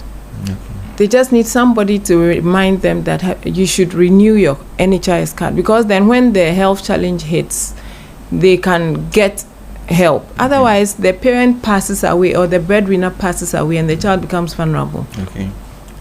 Okay. They just need somebody to remind them that you should renew your NHIS card, because then when the health challenge hits, they can get help. Otherwise, the parent passes away or the breadwinner passes away and the child becomes vulnerable. Okay.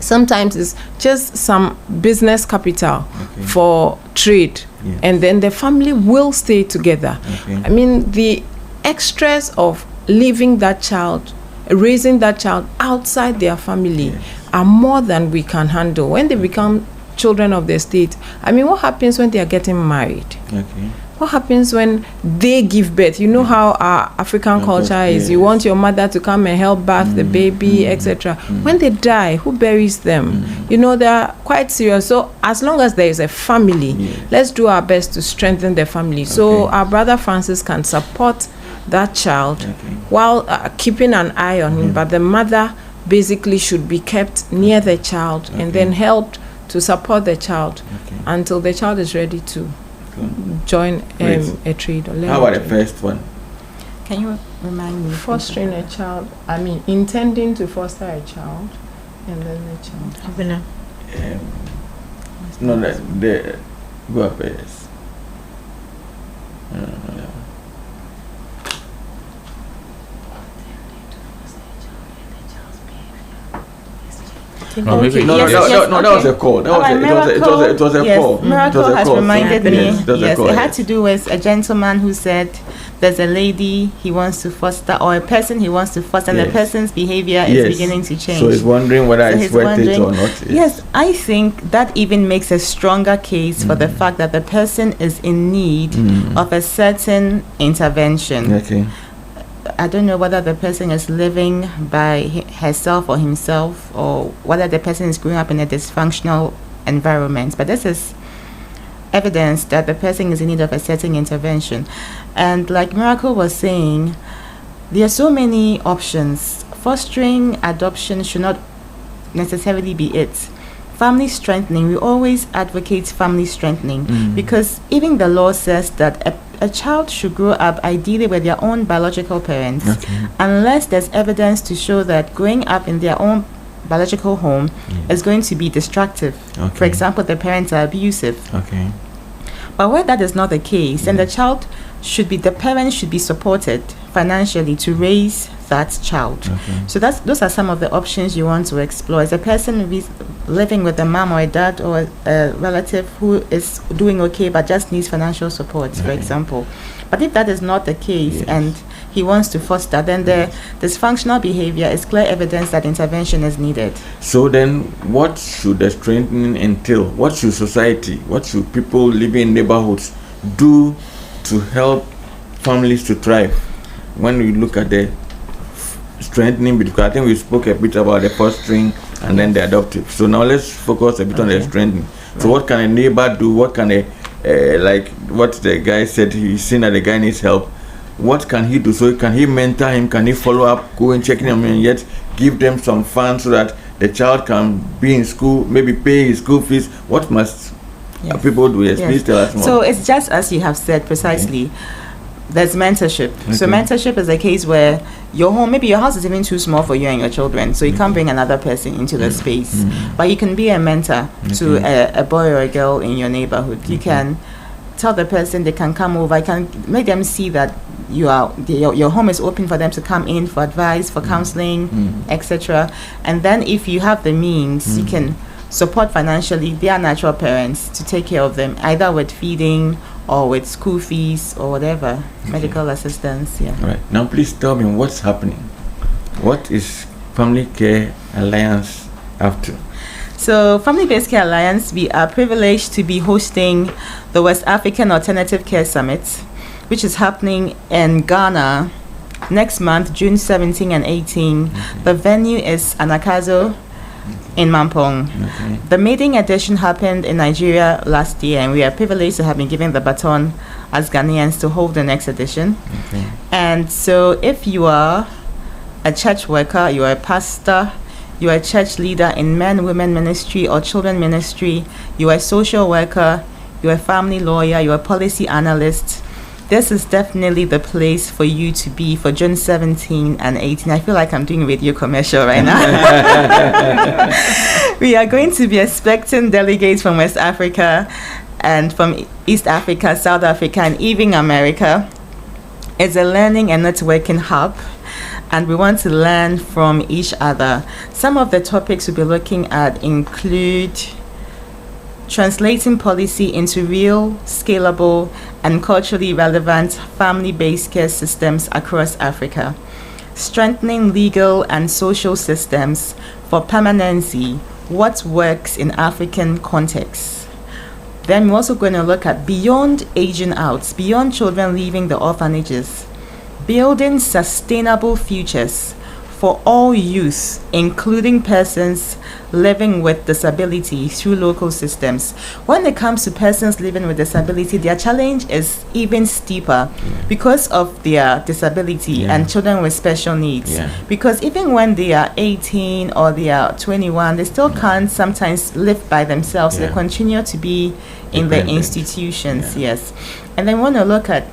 Sometimes it's just some business capital for trade, and then the family will stay together. Okay. I mean, the extras of leaving that child, raising that child outside their family are more than we can handle. When they become children of the state. I mean, what happens when they are getting married? Okay. What happens when they give birth? You know how our African culture is. You want your mother to come and help birth the baby, etc. When they die, who buries them? You know, they are quite serious. So as long as there is a family, let's do our best to strengthen the family. So our brother Francis can support that child while keeping an eye on him. But the mother basically should be kept near the child and then helped to support the child until the child is ready to join a trade or learn. How about the first one? Can you remind me? Fostering a child. I mean, intending to foster a child and then the child. No, the go up first. No, that was a call. It was a call. Miracle has reminded me. Yes, it had to do with a gentleman who said there's a lady he wants to foster or a person he wants to foster, and the person's behavior is beginning to change. So he's wondering whether it's worth it or not. Yes, I think that even makes a stronger case for the fact that the person is in need of a certain intervention. Okay. I don't know whether the person is living by herself or himself, or whether the person is growing up in a dysfunctional environment, but this is evidence that the person is in need of a certain intervention. And like Miracle was saying, there are so many options. Fostering, adoption should not necessarily be it. Family strengthening, we always advocate family strengthening because even the law says that a child should grow up ideally with their own biological parents, unless there's evidence to show that growing up in their own biological home is going to be destructive. For example, the parents are abusive. But where that is not the case, then the parents should be supported financially to raise that child. So those are some of the options you want to explore. As a person living with a mom or a dad or a relative who is doing okay but just needs financial support, for example. But if that is not the case and he wants to foster, then the dysfunctional behavior is clear evidence that intervention is needed. So then what should the strengthening entail? What should society, what should people living in neighborhoods do to help families to thrive? When we look at the strengthening, because I think we spoke a bit about the fostering and then the adoptive. So now let's focus a bit on the strengthening. So what can a neighbor do? What can like what the guy said, he's seen that the guy needs help. What can he do? So can he mentor him? Can he follow up, go and check him, and yet give them some funds so that the child can be in school, maybe pay his school fees? What must people do? Please tell us more. So it's just as you have said precisely. There's mentorship. So mentorship is a case where your home, maybe your house is even too small for you and your children, so you can't bring another person into the space. But you can be a mentor to a boy or a girl in your neighborhood. You can tell the person they can come over. I can make them see that your home is open for them to come in for advice, for counseling, etc. And then if you have the means, you can support financially their natural parents to take care of them, either with feeding or with school fees or whatever, medical assistance. Right. Now please tell me what's happening. What is Family Care Alliance up to? So Family Based Care Alliance, we are privileged to be hosting the West African Alternative Care Summit, which is happening in Ghana next month, June 17 and 18. The venue is Anakazo in Mampong. The maiden edition happened in Nigeria last year, and we are privileged to have been given the baton as Ghanaians to hold the next edition. And so if you are a church worker, you are a pastor, you are a church leader in men, women ministry or children ministry, you are a social worker, you are a family lawyer, you are a policy analyst, this is definitely the place for you to be for June 17 and 18. I feel like I'm doing a radio commercial right now. We are going to be expecting delegates from West Africa and from East Africa, South Africa, and even America. It's a learning and networking hub, and we want to learn from each other. Some of the topics we'll be looking at include translating policy into real, scalable, and culturally relevant family-based care systems across Africa, strengthening legal and social systems for permanency, what works in African contexts. Then we're also going to look at beyond aging out, beyond children leaving the orphanages, building sustainable futures for all youth, including persons living with disability through local systems. When it comes to persons living with disability, their challenge is even steeper because of their disability and children with special needs. Because even when they are 18 or they are 21, they still can't sometimes live by themselves. They continue to be in the institutions. Yes. And then we want to look at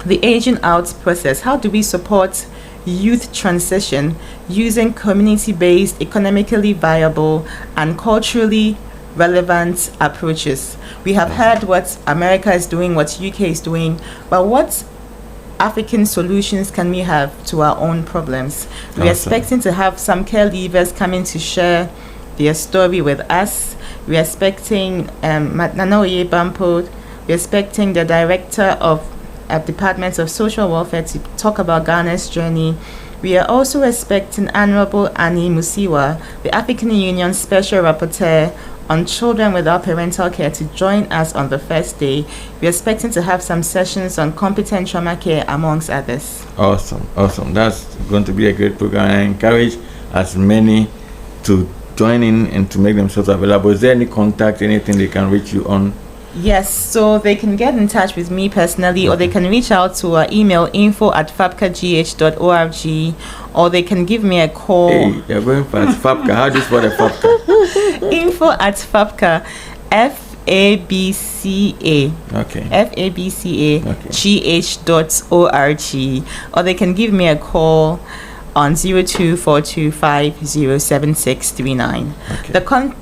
the aging out process. How do we support youth transition using community-based, economically viable, and culturally relevant approaches? We have heard what America is doing, what UK is doing, but what African solutions can we have to our own problems? We're expecting to have some care leavers coming to share their story with us. We're expecting Nanoye Bampo, we're expecting the director of Department of Social Welfare to talk about Ghana's journey. We are also expecting Honorable Annie Musiwa, the African Union Special Rapporteur on Children Without Parental Care, to join us on the first day. We're expecting to have some sessions on competent trauma care, amongst others. Awesome. That's going to be a great program. I encourage as many to join in and to make themselves available. Is there any contact, anything they can reach you on? Yes, so they can get in touch with me personally, or they can reach out to our email info@fapkagh.org, or they can give me a call. Hey, you're going fast. Fapka, how do you spell the Fapka? info@fapka, FABCA. Okay. FABCA.gh.org, or they can give me a call on 0242507639.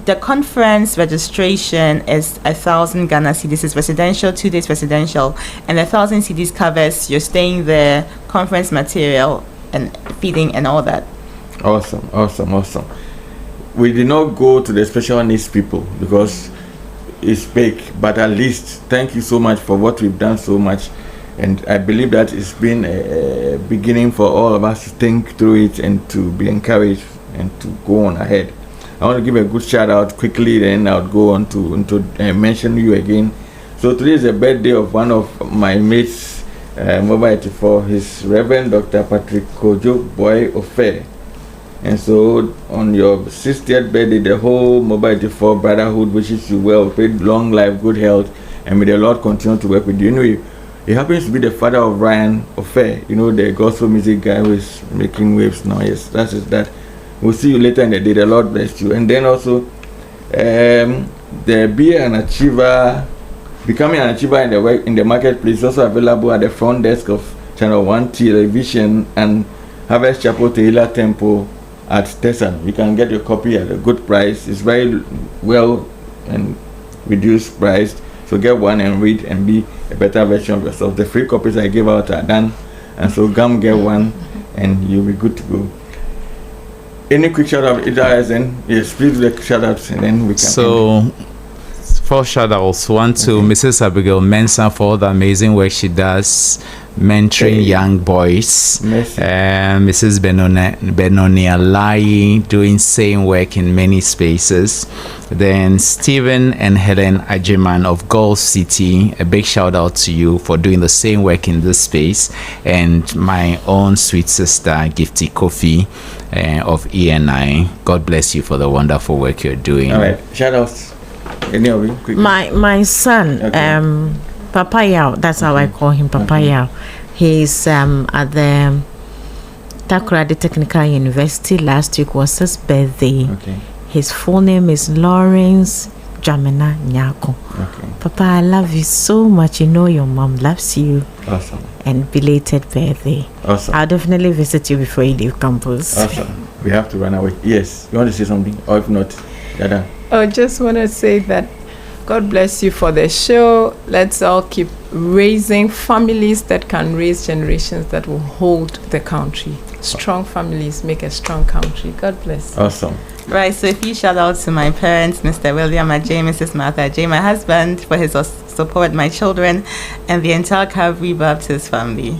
The conference registration is 1,000 Ghana cedis. It's residential, 2 days residential, and 1,000 cedis covers your staying there, conference material, and feeding and all that. Awesome. We did not go to the special needs people because it's big, but at least thank you so much for what we've done so much. And I believe that it's been a beginning for all of us to think through it and to be encouraged and to go on ahead. I want to give a good shout out quickly, then I'll go on to mention you again. So today is the birthday of one of my mates, Mobile 84, his Reverend Dr. Patrick Kojo Boy Ofe. And so on your 60th birthday, the whole Mobile 84 brotherhood wishes you well, with long life, good health, and may the Lord continue to work with you. Anyway, he happens to be the father of Ryan Ofe, the gospel music guy who is making waves now. Yes, that is that. We'll see you later in the day. The Lord bless you. And then also, the becoming an achiever in the marketplace is also available at the front desk of Channel 1 Television and Harvest Chapel Tehillah Temple at Tessan. You can get your copy at a good price. It's very well and reduced price. So get one and read and be a better version of yourself. The free copies I gave out are done, and so come get one and you'll be good to go. Any quick shout out? Yes, please do the shout outs and then we can. So, 4 shout outs. One to Mrs. Abigail Mensah for all the amazing work she does mentoring young boys. Mrs. Benoni Alai doing same work in many spaces. Then Stephen and Helen Ajiman of Gulf City, a big shout out to you for doing the same work in this space. And my own sweet sister Gifty Kofi of ENI. God bless you for the wonderful work you're doing. All right, shout outs. Any of you? Quickly. My son, Papa Yao, that's how I call him, Papa Yao. He's at the Takoradi Technical University. Last week was his birthday. His full name is Lawrence Jamina Nyako. Papa, I love you so much. You know your mom loves you. Awesome. And belated birthday. Awesome. I'll definitely visit you before you leave campus. Awesome. We have to run away. Yes. You want to say something? Or if not, Dada. I just want to say that God bless you for the show. Let's all keep raising families that can raise generations that will hold the country. Strong families make a strong country. God bless. Awesome. Right, so if you shout out to my parents, Mr. William Ajay, Mrs. Martha Ajay, my husband for his support, my children, and the entire Calvary Baptist family.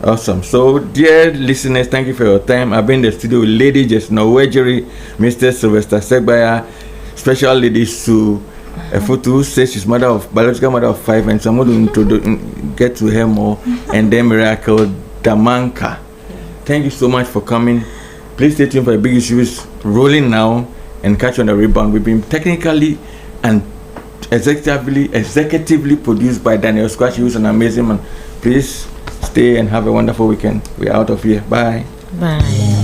Awesome. So, dear listeners, thank you for your time. I've been in the studio with Lady Justina, Owu-Agyiri, Mr. Sylvester, Segbaya, special ladies to Afutu, says she's biological mother of 5, and so I'm going to get to her more, and then Miracle Damanka. Thank you so much for coming. Please stay tuned for the big issues rolling now and catch on the rebound. We've been technically and executively produced by Daniel Squash, who's an amazing man. Please stay and have a wonderful weekend. We're out of here. Bye. Bye.